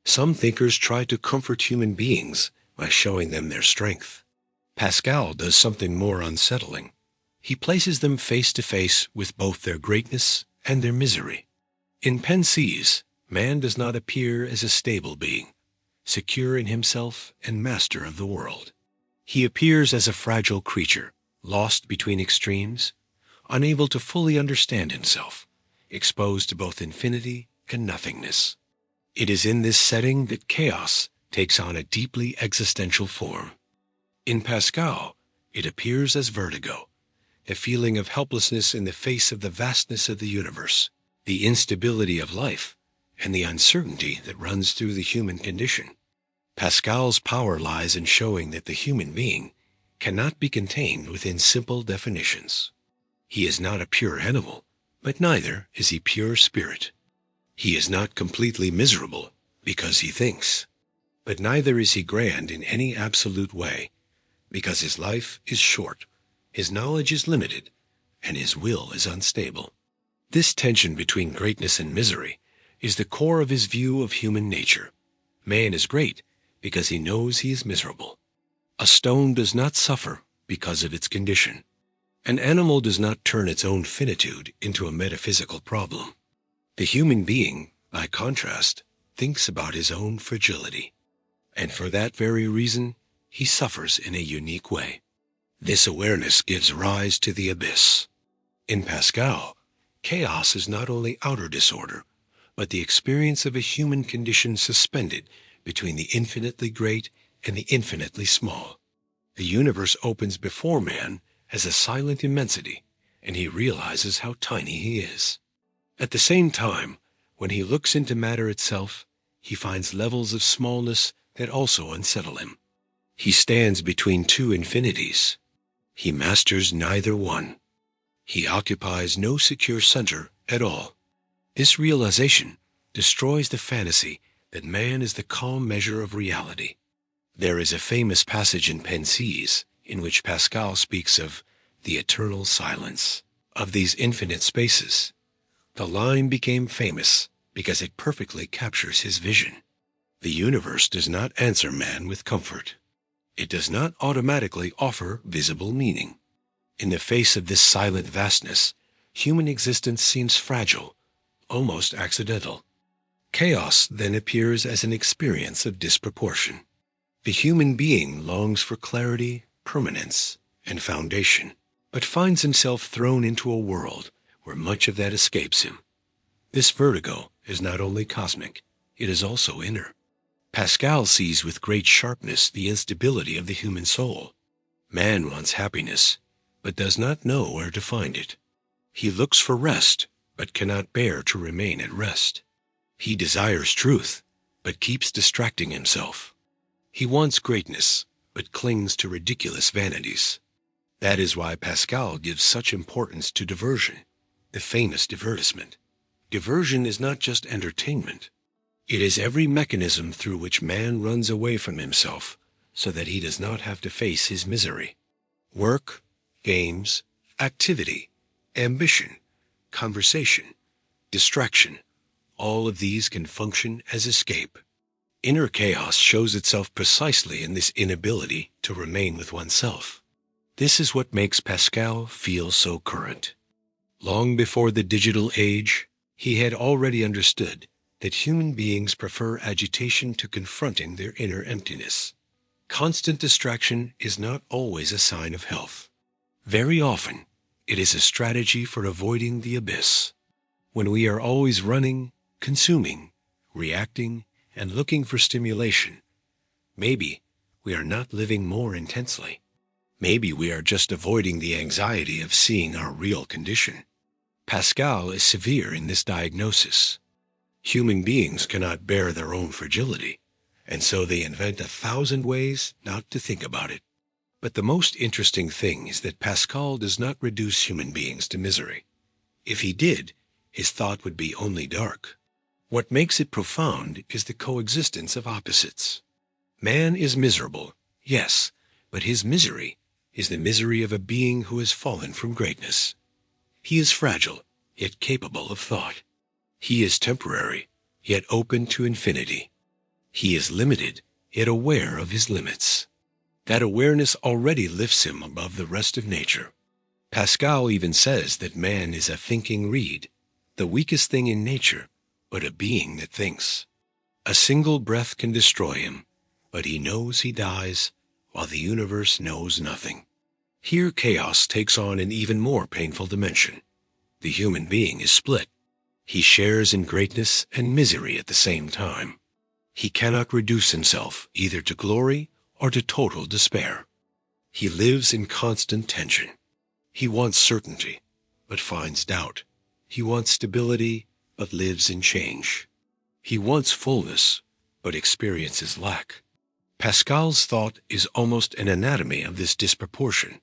Some thinkers try to comfort human beings by showing them their strength. Pascal does something more unsettling. He places them face to face with both their greatness and their misery. In Pensées, man does not appear as a stable being, secure in himself and master of the world. He appears as a fragile creature, lost between extremes, unable to fully understand himself, exposed to both infinity and nothingness. It is in this setting that chaos takes on a deeply existential form. In Pascal, it appears as vertigo, a feeling of helplessness in the face of the vastness of the universe, the instability of life, and the uncertainty that runs through the human condition. Pascal's power lies in showing that the human being cannot be contained within simple definitions. He is not a pure animal, but neither is he pure spirit. He is not completely miserable because he thinks, but neither is he grand in any absolute way, because his life is short, his knowledge is limited, and his will is unstable. This tension between greatness and misery is the core of his view of human nature. Man is great because he knows he is miserable. A stone does not suffer because of its condition. An animal does not turn its own finitude into a metaphysical problem. The human being, by contrast, thinks about his own fragility, and for that very reason, he suffers in a unique way. This awareness gives rise to the abyss. In Pascal, chaos is not only outer disorder, but the experience of a human condition suspended between the infinitely great and the infinitely small. The universe opens before man as a silent immensity, and he realizes how tiny he is. At the same time, when he looks into matter itself, he finds levels of smallness that also unsettle him. He stands between two infinities. He masters neither one. He occupies no secure center at all. This realization destroys the fantasy that man is the calm measure of reality. There is a famous passage in Pensées in which Pascal speaks of the eternal silence of these infinite spaces. The line became famous because it perfectly captures his vision. The universe does not answer man with comfort. It does not automatically offer visible meaning. In the face of this silent vastness, human existence seems fragile, almost accidental. Chaos then appears as an experience of disproportion. The human being longs for clarity, permanence, and foundation, but finds himself thrown into a world where much of that escapes him. This vertigo is not only cosmic, it is also inner. Pascal sees with great sharpness the instability of the human soul. Man wants happiness, but does not know where to find it. He looks for rest, but cannot bear to remain at rest. He desires truth, but keeps distracting himself. He wants greatness, but clings to ridiculous vanities. That is why Pascal gives such importance to diversion, the famous divertisement. Diversion is not just entertainment. It is every mechanism through which man runs away from himself so that he does not have to face his misery. Work, games, activity, ambition, conversation, distraction, all of these can function as escape. Inner chaos shows itself precisely in this inability to remain with oneself. This is what makes Pascal feel so current. Long before the digital age, he had already understood that human beings prefer agitation to confronting their inner emptiness. Constant distraction is not always a sign of health. Very often, it is a strategy for avoiding the abyss. When we are always running, consuming, reacting, and looking for stimulation, maybe we are not living more intensely. Maybe we are just avoiding the anxiety of seeing our real condition. Pascal is severe in this diagnosis. Human beings cannot bear their own fragility, and so they invent 1,000 ways not to think about it. But the most interesting thing is that Pascal does not reduce human beings to misery. If he did, his thought would be only dark. What makes it profound is the coexistence of opposites. Man is miserable, yes, but his misery is the misery of a being who has fallen from greatness. He is fragile, yet capable of thought. He is temporary, yet open to infinity. He is limited, yet aware of his limits. That awareness already lifts him above the rest of nature. Pascal even says that man is a thinking reed, the weakest thing in nature, but a being that thinks. A single breath can destroy him, but he knows he dies, while the universe knows nothing. Here chaos takes on an even more painful dimension. The human being is split. He shares in greatness and misery at the same time. He cannot reduce himself either to glory or to total despair. He lives in constant tension. He wants certainty, but finds doubt. He wants stability, but lives in change. He wants fullness, but experiences lack. Pascal's thought is almost an anatomy of this disproportion,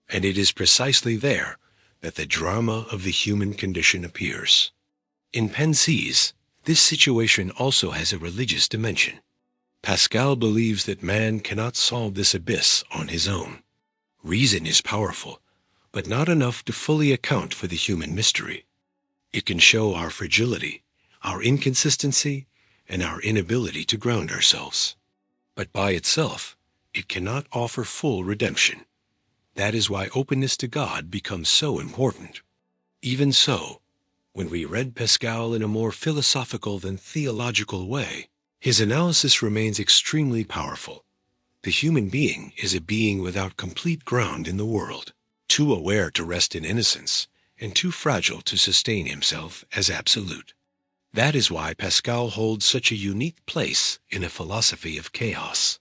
and it is precisely there that the drama of the human condition appears. In Pensées, this situation also has a religious dimension. Pascal believes that man cannot solve this abyss on his own. Reason is powerful, but not enough to fully account for the human mystery. It can show our fragility, our inconsistency, and our inability to ground ourselves. But by itself, it cannot offer full redemption. That is why openness to God becomes so important. Even so, when we read Pascal in a more philosophical than theological way, his analysis remains extremely powerful. The human being is a being without complete ground in the world, too aware to rest in innocence, and too fragile to sustain himself as absolute. That is why Pascal holds such a unique place in a philosophy of chaos.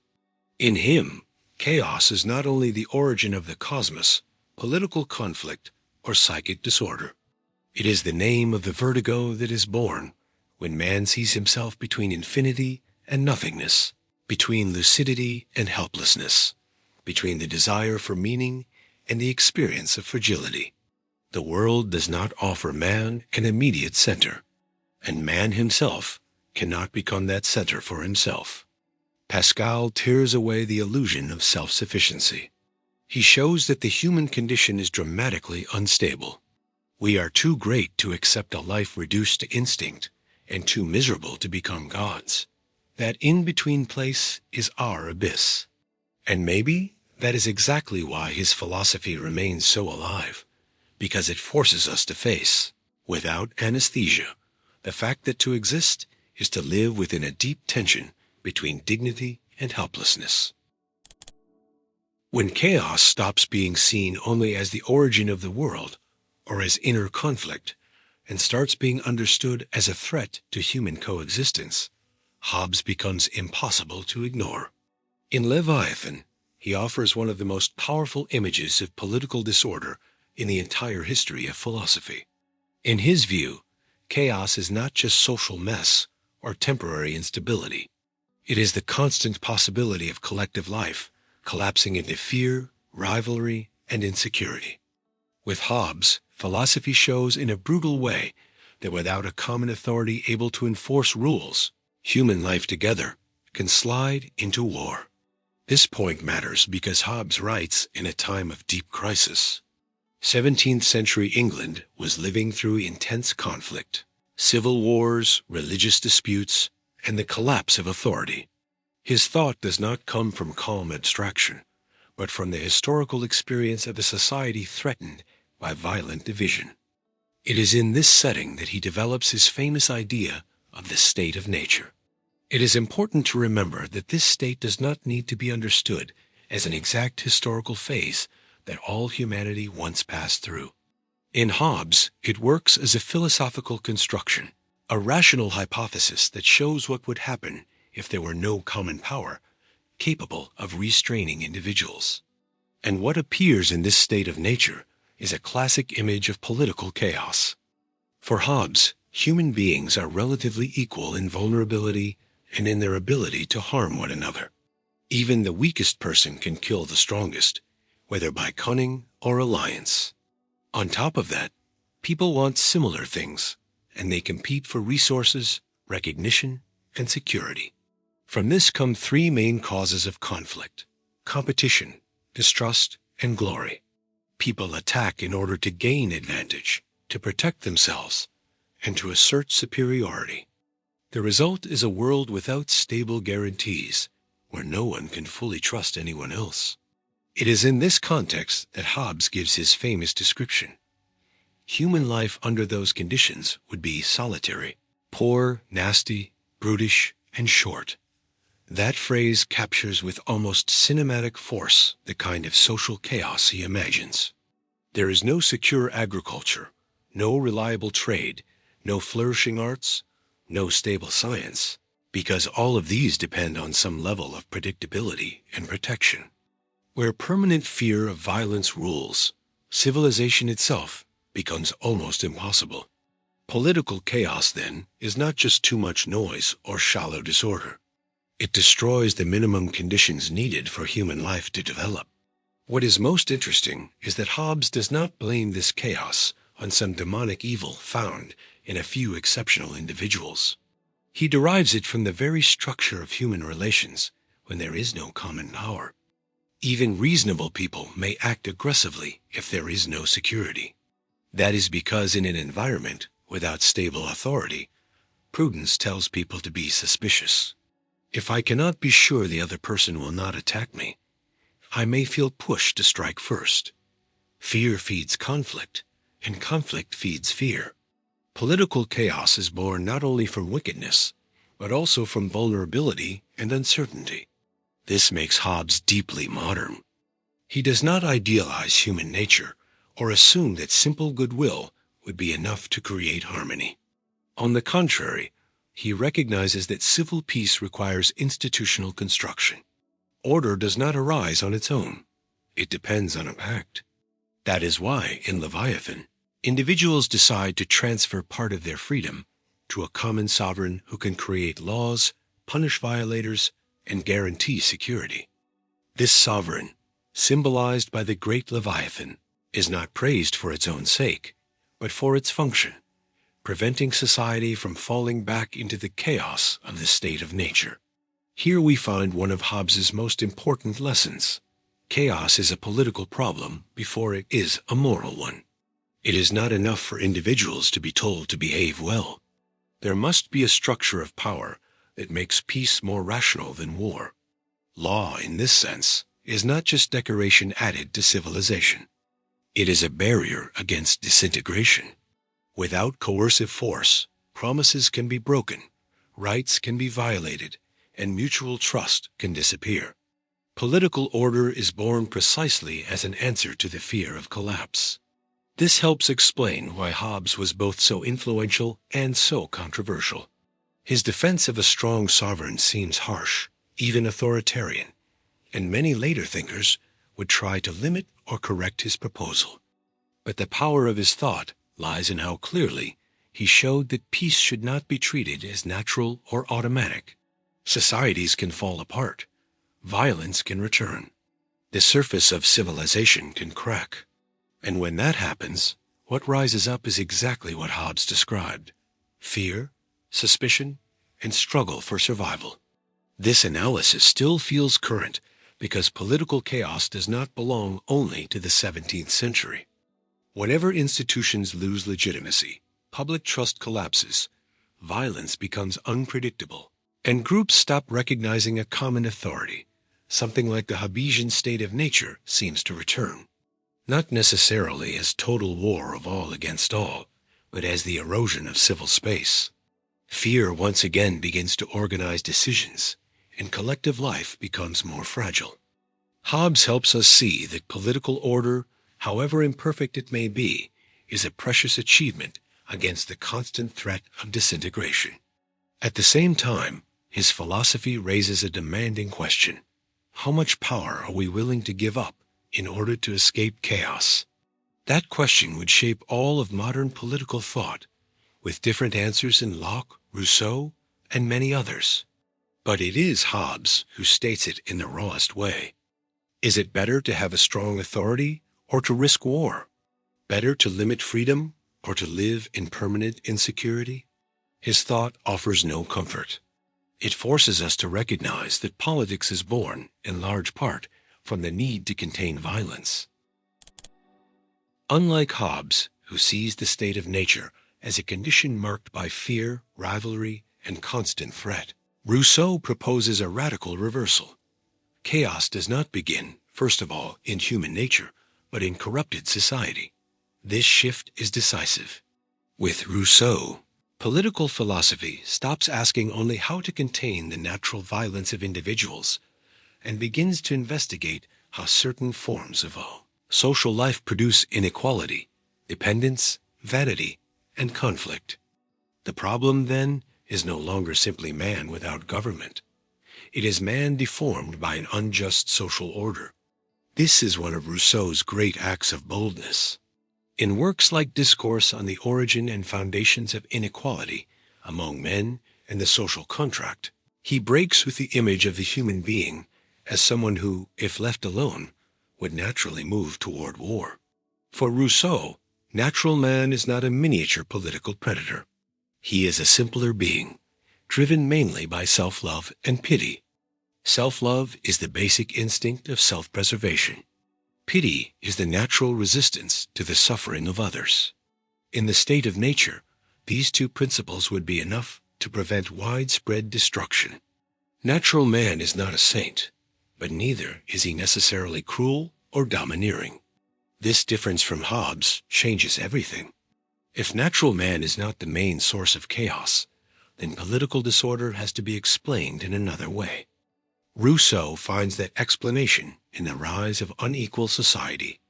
In him, chaos is not only the origin of the cosmos, political conflict, or psychic disorder. It is the name of the vertigo that is born when man sees himself between infinity and nothingness, between lucidity and helplessness, between the desire for meaning and the experience of fragility. The world does not offer man an immediate center, and man himself cannot become that center for himself. Pascal tears away the illusion of self-sufficiency. He shows that the human condition is dramatically unstable. We are too great to accept a life reduced to instinct, and too miserable to become gods. That in-between place is our abyss. And maybe that is exactly why his philosophy remains so alive, because it forces us to face, without anesthesia, the fact that to exist is to live within a deep tension between dignity and helplessness. When chaos stops being seen only as the origin of the world, or as inner conflict, and starts being understood as a threat to human coexistence, Hobbes becomes impossible to ignore. In Leviathan, he offers one of the most powerful images of political disorder in the entire history of philosophy. In his view, chaos is not just social mess or temporary instability. It is the constant possibility of collective life collapsing into fear, rivalry, and insecurity. With Hobbes, philosophy shows in a brutal way that without a common authority able to enforce rules, human life together can slide into war. This point matters because Hobbes writes in a time of deep crisis. 17th century England was living through intense conflict, civil wars, religious disputes, and the collapse of authority. His thought does not come from calm abstraction, but from the historical experience of a society threatened by violent division. It is in this setting that he develops his famous idea of the state of nature. It is important to remember that this state does not need to be understood as an exact historical phase that all humanity once passed through. In Hobbes, it works as a philosophical construction, a rational hypothesis that shows what would happen if there were no common power capable of restraining individuals. And what appears in this state of nature is a classic image of political chaos. For Hobbes, human beings are relatively equal in vulnerability and in their ability to harm one another. Even the weakest person can kill the strongest, whether by cunning or alliance. On top of that, people want similar things, and they compete for resources, recognition, and security. From this come three main causes of conflict: competition, distrust, and glory. People attack in order to gain advantage, to protect themselves, and to assert superiority. The result is a world without stable guarantees, where no one can fully trust anyone else. It is in this context that Hobbes gives his famous description. Human life under those conditions would be solitary, poor, nasty, brutish, and short. That phrase captures with almost cinematic force the kind of social chaos he imagines. There is no secure agriculture, no reliable trade, no flourishing arts, no stable science, because all of these depend on some level of predictability and protection. Where permanent fear of violence rules, civilization itself becomes almost impossible. Political chaos, then, is not just too much noise or shallow disorder. It destroys the minimum conditions needed for human life to develop. What is most interesting is that Hobbes does not blame this chaos on some demonic evil found in a few exceptional individuals. He derives it from the very structure of human relations when there is no common power. Even reasonable people may act aggressively if there is no security. That is because in an environment without stable authority, prudence tells people to be suspicious. If I cannot be sure the other person will not attack me, I may feel pushed to strike first. Fear feeds conflict, and conflict feeds fear. Political chaos is born not only from wickedness, but also from vulnerability and uncertainty. This makes Hobbes deeply modern. He does not idealize human nature or assume that simple goodwill would be enough to create harmony. On the contrary, he recognizes that civil peace requires institutional construction. Order does not arise on its own. It depends on a pact. That is why, in Leviathan, individuals decide to transfer part of their freedom to a common sovereign who can create laws, punish violators, and guarantee security. This sovereign, symbolized by the great Leviathan, is not praised for its own sake, but for its function, preventing society from falling back into the chaos of the state of nature. Here we find one of Hobbes's most important lessons. Chaos is a political problem before it is a moral one. It is not enough for individuals to be told to behave well. There must be a structure of power that makes peace more rational than war. Law, in this sense, is not just decoration added to civilization. It is a barrier against disintegration. Without coercive force, promises can be broken, rights can be violated, and mutual trust can disappear. Political order is born precisely as an answer to the fear of collapse. This helps explain why Hobbes was both so influential and so controversial. His defense of a strong sovereign seems harsh, even authoritarian, and many later thinkers would try to limit or correct his proposal. But the power of his thought lies in how clearly he showed that peace should not be treated as natural or automatic. Societies can fall apart. Violence can return. The surface of civilization can crack. And when that happens, what rises up is exactly what Hobbes described: fear, suspicion, and struggle for survival. This analysis still feels current because political chaos does not belong only to the 17th century. Whenever institutions lose legitimacy, public trust collapses, violence becomes unpredictable, and groups stop recognizing a common authority. Something like the Hobbesian state of nature seems to return, not necessarily as total war of all against all, but as the erosion of civil space. Fear once again begins to organize decisions, and collective life becomes more fragile. Hobbes helps us see that political order, however imperfect it may be, is a precious achievement against the constant threat of disintegration. At the same time, his philosophy raises a demanding question. How much power are we willing to give up in order to escape chaos? That question would shape all of modern political thought, with different answers in Locke, Rousseau, and many others. But it is Hobbes who states it in the rawest way. Is it better to have a strong authority or to risk war? Better to limit freedom or to live in permanent insecurity? His thought offers no comfort. It forces us to recognize that politics is born, in large part, from the need to contain violence. Unlike Hobbes, who sees the state of nature as a condition marked by fear, rivalry, and constant threat, Rousseau proposes a radical reversal. Chaos does not begin, first of all, in human nature, but in corrupted society. This shift is decisive. With Rousseau, political philosophy stops asking only how to contain the natural violence of individuals and begins to investigate how certain forms of social life produce inequality, dependence, vanity, and conflict. The problem, then, is no longer simply man without government. It is man deformed by an unjust social order. This is one of Rousseau's great acts of boldness. In works like Discourse on the Origin and Foundations of Inequality among Men and the Social Contract, he breaks with the image of the human being as someone who, if left alone, would naturally move toward war. For Rousseau, natural man is not a miniature political predator. He is a simpler being, driven mainly by self-love and pity. Self-love is the basic instinct of self-preservation. Pity is the natural resistance to the suffering of others. In the state of nature, these two principles would be enough to prevent widespread destruction. Natural man is not a saint, but neither is he necessarily cruel or domineering. This difference from Hobbes changes everything. If natural man is not the main source of chaos, then political disorder has to be explained in another way. Rousseau finds that explanation in the rise of unequal society.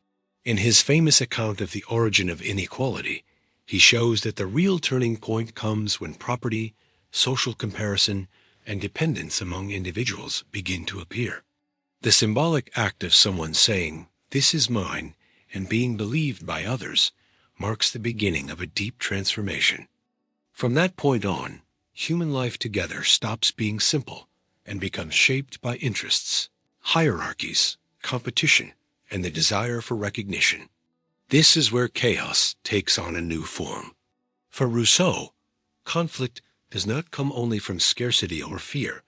In his famous account of the origin of inequality, he shows that the real turning point comes when property, social comparison, and dependence among individuals begin to appear. The symbolic act of someone saying, "This is mine," and being believed by others, marks the beginning of a deep transformation. From that point on, human life together stops being simple and becomes shaped by interests, hierarchies, competition, and the desire for recognition. This is where chaos takes on a new form. For Rousseau, conflict does not come only from scarcity or fear,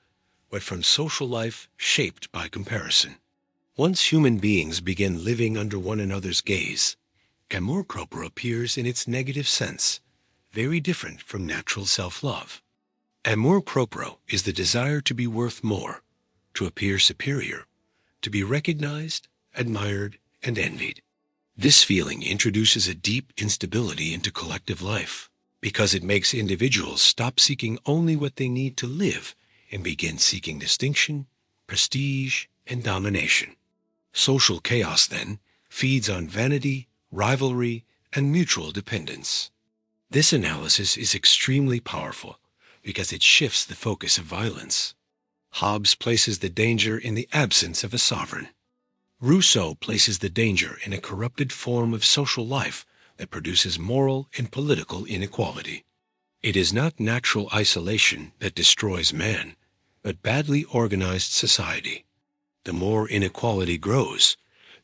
but from social life shaped by comparison. Once human beings begin living under one another's gaze, amour propre appears in its negative sense, very different from natural self-love. Amour propre is the desire to be worth more, to appear superior, to be recognized, admired, and envied. This feeling introduces a deep instability into collective life, because it makes individuals stop seeking only what they need to live and begin seeking distinction, prestige, and domination. Social chaos, then, feeds on vanity, rivalry, and mutual dependence. This analysis is extremely powerful because it shifts the focus of violence. Hobbes places the danger in the absence of a sovereign. Rousseau places the danger in a corrupted form of social life that produces moral and political inequality. It is not natural isolation that destroys man, but badly organized society. The more inequality grows,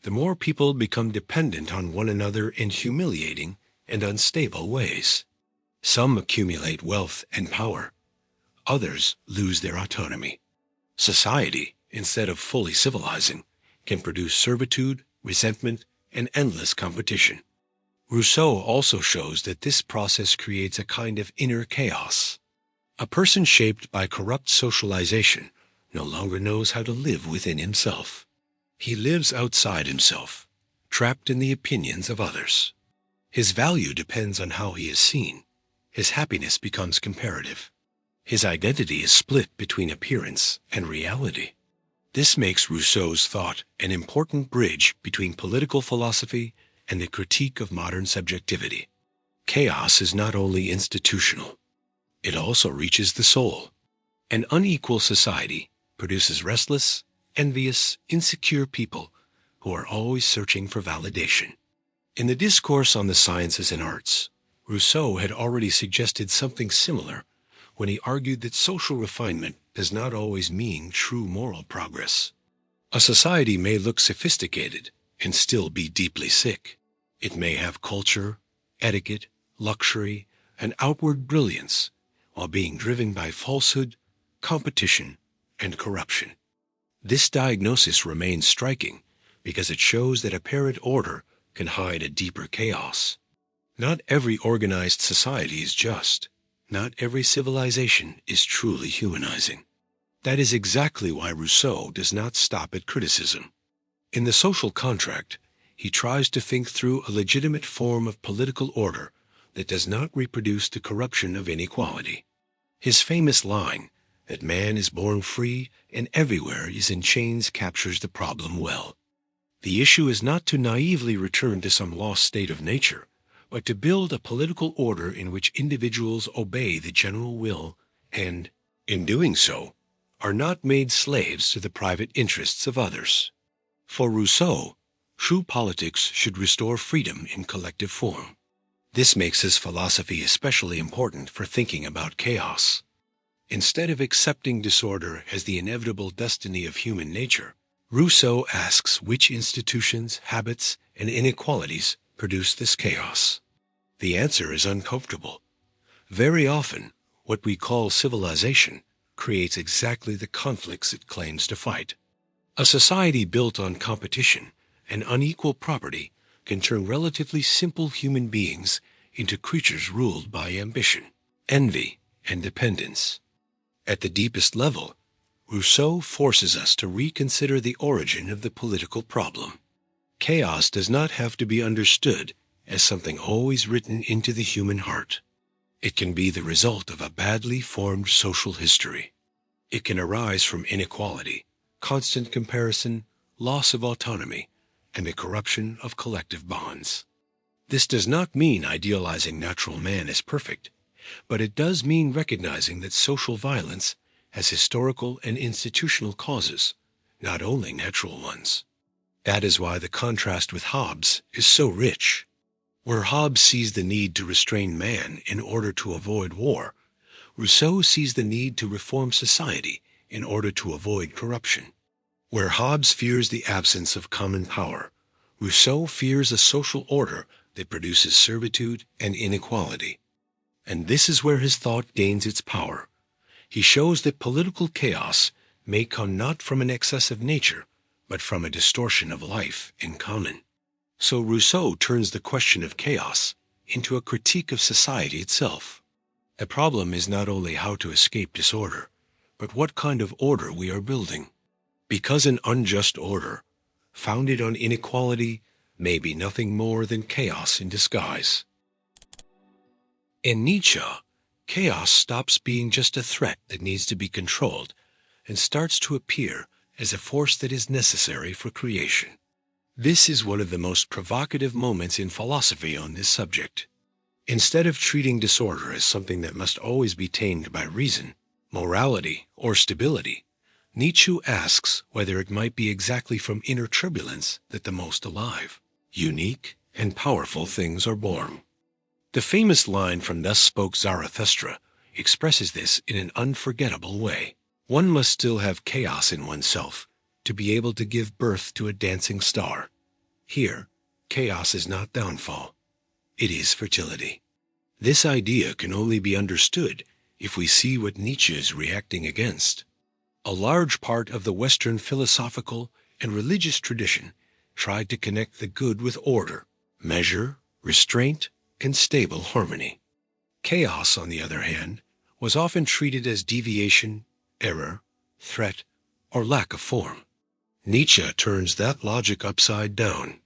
the more people become dependent on one another in humiliating and unstable ways. Some accumulate wealth and power. Others lose their autonomy. Society, instead of fully civilizing, can produce servitude, resentment, and endless competition. Rousseau also shows that this process creates a kind of inner chaos. A person shaped by corrupt socialization no longer knows how to live within himself. He lives outside himself, trapped in the opinions of others. His value depends on how he is seen. His happiness becomes comparative. His identity is split between appearance and reality. This makes Rousseau's thought an important bridge between political philosophy and the critique of modern subjectivity. Chaos is not only institutional, it also reaches the soul. An unequal society produces restless, envious, insecure people who are always searching for validation. In the Discourse on the Sciences and Arts, Rousseau had already suggested something similar when he argued that social refinement does not always mean true moral progress. A society may look sophisticated and still be deeply sick. It may have culture, etiquette, luxury, and outward brilliance, while being driven by falsehood, competition, and corruption. This diagnosis remains striking because it shows that apparent order can hide a deeper chaos. Not every organized society is just. Not every civilization is truly humanizing. That is exactly why Rousseau does not stop at criticism. In The Social Contract, he tries to think through a legitimate form of political order that does not reproduce the corruption of inequality. His famous line, that man is born free and everywhere is in chains, captures the problem well. The issue is not to naively return to some lost state of nature, but to build a political order in which individuals obey the general will and, in doing so, are not made slaves to the private interests of others. For Rousseau, true politics should restore freedom in collective form. This makes his philosophy especially important for thinking about chaos. Instead of accepting disorder as the inevitable destiny of human nature, Rousseau asks which institutions, habits, and inequalities produce this chaos. The answer is uncomfortable. Very often, what we call civilization creates exactly the conflicts it claims to fight. A society built on competition and unequal property can turn relatively simple human beings into creatures ruled by ambition, envy, and dependence. At the deepest level, Rousseau forces us to reconsider the origin of the political problem. Chaos does not have to be understood as something always written into the human heart. It can be the result of a badly formed social history. It can arise from inequality, constant comparison, loss of autonomy, and the corruption of collective bonds. This does not mean idealizing natural man as perfect, but it does mean recognizing that social violence has historical and institutional causes, not only natural ones. That is why the contrast with Hobbes is so rich. Where Hobbes sees the need to restrain man in order to avoid war, Rousseau sees the need to reform society in order to avoid corruption. Where Hobbes fears the absence of common power, Rousseau fears a social order that produces servitude and inequality. And this is where his thought gains its power. He shows that political chaos may come not from an excess of nature, but from a distortion of life in common. So Rousseau turns the question of chaos into a critique of society itself. The problem is not only how to escape disorder, but what kind of order we are building. Because an unjust order, founded on inequality, may be nothing more than chaos in disguise. In Nietzsche, chaos stops being just a threat that needs to be controlled and starts to appear as a force that is necessary for creation. This is one of the most provocative moments in philosophy on this subject. Instead of treating disorder as something that must always be tamed by reason, morality, or stability, Nietzsche asks whether it might be exactly from inner turbulence that the most alive, unique, and powerful things are born. The famous line from Thus Spoke Zarathustra expresses this in an unforgettable way. One must still have chaos in oneself to be able to give birth to a dancing star. Here, chaos is not downfall. It is fertility. This idea can only be understood if we see what Nietzsche is reacting against. A large part of the Western philosophical and religious tradition tried to connect the good with order, measure, restraint, and stable harmony. Chaos, on the other hand, was often treated as deviation, error, threat, or lack of form. Nietzsche turns that logic upside down.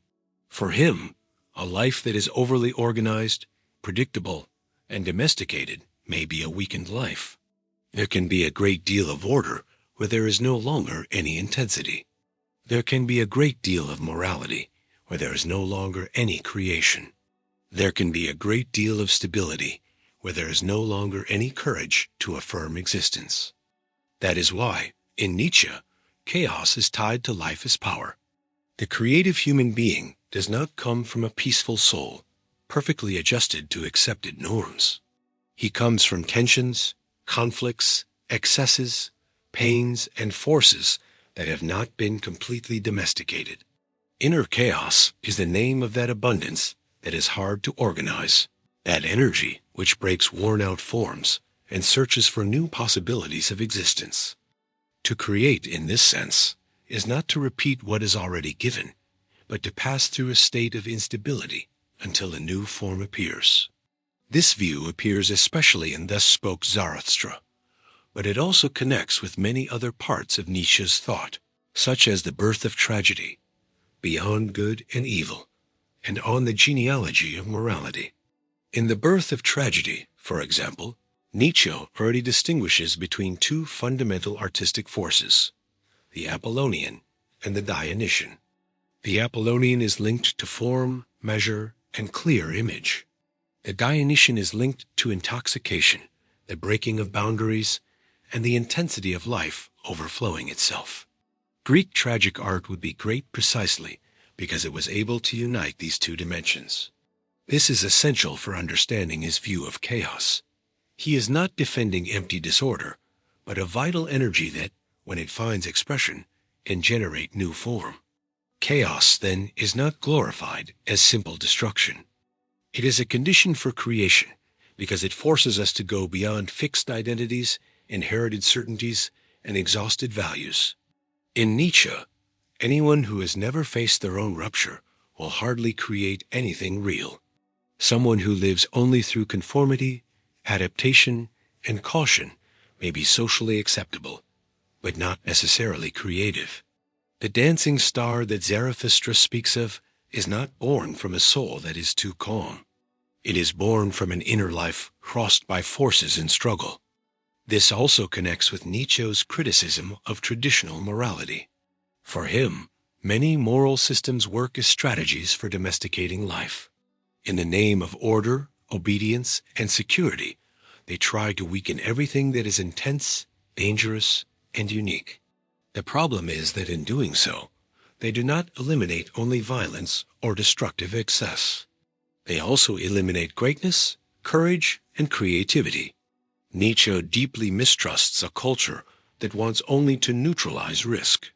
For him, a life that is overly organized, predictable, and domesticated may be a weakened life. There can be a great deal of order where there is no longer any intensity. There can be a great deal of morality where there is no longer any creation. There can be a great deal of stability where there is no longer any courage to affirm existence. That is why, in Nietzsche, chaos is tied to life as power. The creative human being does not come from a peaceful soul, perfectly adjusted to accepted norms. He comes from tensions, conflicts, excesses, pains, and forces that have not been completely domesticated. Inner chaos is the name of that abundance that is hard to organize, that energy which breaks worn-out forms and searches for new possibilities of existence. To create, in this sense, is not to repeat what is already given, but to pass through a state of instability until a new form appears. This view appears especially in Thus Spoke Zarathustra, but it also connects with many other parts of Nietzsche's thought, such as the birth of tragedy, beyond good and evil, and on the genealogy of morality. In the birth of tragedy, for example, Nietzsche already distinguishes between two fundamental artistic forces, the Apollonian and the Dionysian. The Apollonian is linked to form, measure, and clear image. The Dionysian is linked to intoxication, the breaking of boundaries, and the intensity of life overflowing itself. Greek tragic art would be great precisely because it was able to unite these two dimensions. This is essential for understanding his view of chaos. He is not defending empty disorder, but a vital energy that, when it finds expression, can generate new form. Chaos, then, is not glorified as simple destruction. It is a condition for creation because it forces us to go beyond fixed identities, inherited certainties, and exhausted values. In Nietzsche, anyone who has never faced their own rupture will hardly create anything real. Someone who lives only through conformity, adaptation, and caution may be socially acceptable, but not necessarily creative. The dancing star that Zarathustra speaks of is not born from a soul that is too calm. It is born from an inner life crossed by forces in struggle. This also connects with Nietzsche's criticism of traditional morality. For him, many moral systems work as strategies for domesticating life. In the name of order, obedience, and security, they try to weaken everything that is intense, dangerous, and unique. The problem is that in doing so, they do not eliminate only violence or destructive excess. They also eliminate greatness, courage, and creativity. Nietzsche deeply mistrusts a culture that wants only to neutralize risk.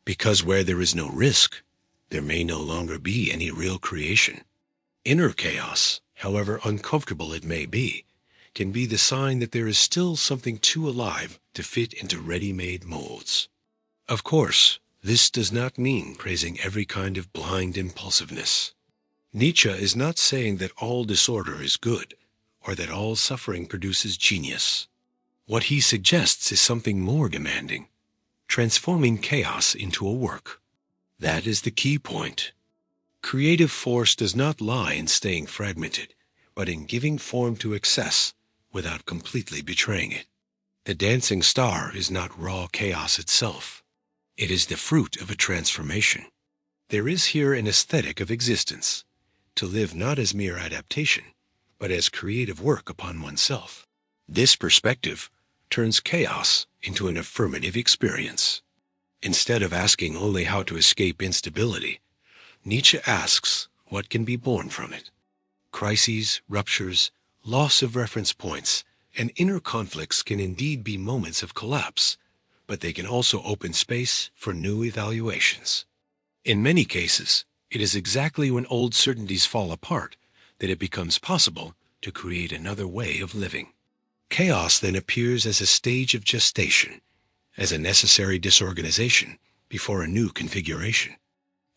Because where there is no risk, there may no longer be any real creation. Inner chaos, however uncomfortable it may be, can be the sign that there is still something too alive to fit into ready-made molds. Of course, this does not mean praising every kind of blind impulsiveness. Nietzsche is not saying that all disorder is good, or that all suffering produces genius. What he suggests is something more demanding, transforming chaos into a work. That is the key point. Creative force does not lie in staying fragmented, but in giving form to excess without completely betraying it. The dancing star is not raw chaos itself. It is the fruit of a transformation. There is here an aesthetic of existence, to live not as mere adaptation, but as creative work upon oneself. This perspective turns chaos into an affirmative experience. Instead of asking only how to escape instability, Nietzsche asks what can be born from it. Crises, ruptures, loss of reference points, and inner conflicts can indeed be moments of collapse, but they can also open space for new evaluations. In many cases, it is exactly when old certainties fall apart that it becomes possible to create another way of living. Chaos then appears as a stage of gestation, as a necessary disorganization before a new configuration.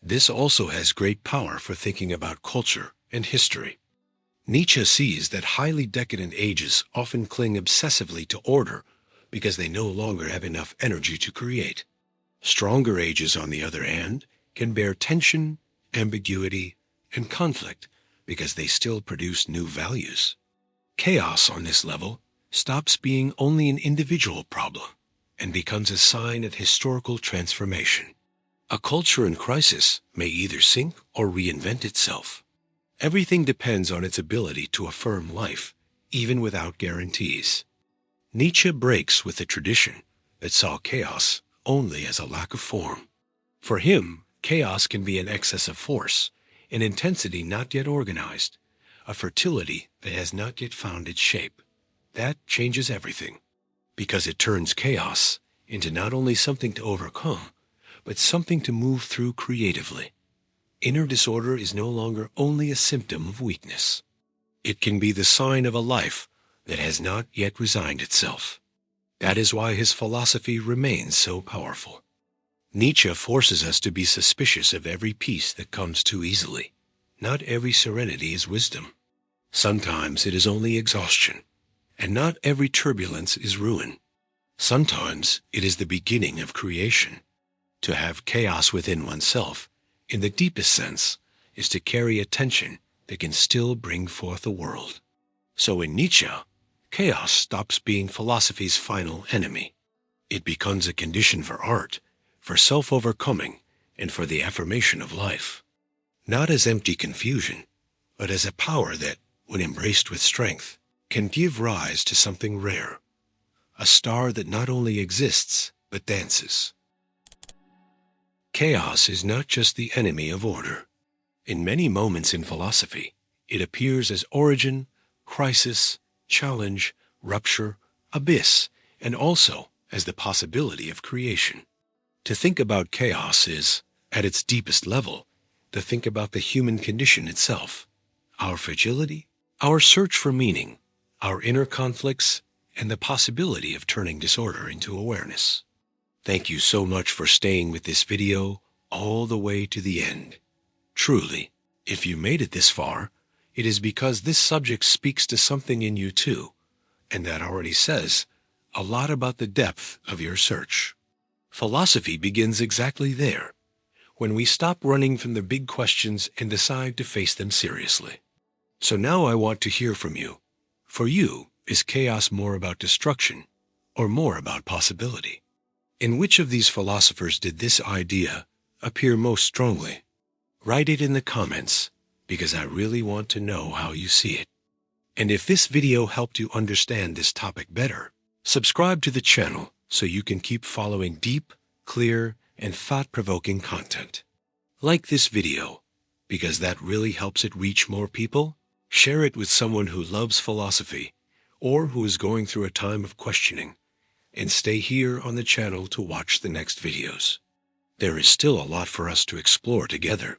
This also has great power for thinking about culture and history. Nietzsche sees that highly decadent ages often cling obsessively to order because they no longer have enough energy to create. Stronger ages, on the other hand, can bear tension, ambiguity, and conflict because they still produce new values. Chaos on this level stops being only an individual problem and becomes a sign of historical transformation. A culture in crisis may either sink or reinvent itself. Everything depends on its ability to affirm life, even without guarantees. Nietzsche breaks with the tradition that saw chaos only as a lack of form. For him, chaos can be an excess of force, an intensity not yet organized, a fertility that has not yet found its shape. That changes everything, because it turns chaos into not only something to overcome, but something to move through creatively. Inner disorder is no longer only a symptom of weakness. It can be the sign of a life that has not yet resigned itself. That is why his philosophy remains so powerful. Nietzsche forces us to be suspicious of every peace that comes too easily. Not every serenity is wisdom. Sometimes it is only exhaustion, and not every turbulence is ruin. Sometimes it is the beginning of creation. To have chaos within oneself, in the deepest sense, is to carry a tension that can still bring forth a world. So in Nietzsche, chaos stops being philosophy's final enemy. It becomes a condition for art, for self-overcoming, and for the affirmation of life. Not as empty confusion, but as a power that, when embraced with strength, can give rise to something rare, a star that not only exists, but dances. Chaos is not just the enemy of order. In many moments in philosophy, it appears as origin, crisis, challenge, rupture, abyss, and also as the possibility of creation. To think about chaos is, at its deepest level, to think about the human condition itself, our fragility, our search for meaning, our inner conflicts, and the possibility of turning disorder into awareness. Thank you so much for staying with this video all the way to the end. Truly, if you made it this far, it is because this subject speaks to something in you too, and that already says a lot about the depth of your search. Philosophy begins exactly there, when we stop running from the big questions and decide to face them seriously. So now I want to hear from you. For you, is chaos more about destruction or more about possibility? In which of these philosophers did this idea appear most strongly? Write it in the comments, because I really want to know how you see it. And if this video helped you understand this topic better, subscribe to the channel so you can keep following deep, clear, and thought-provoking content. Like this video, because that really helps it reach more people. Share it with someone who loves philosophy or who is going through a time of questioning, and stay here on the channel to watch the next videos. There is still a lot for us to explore together.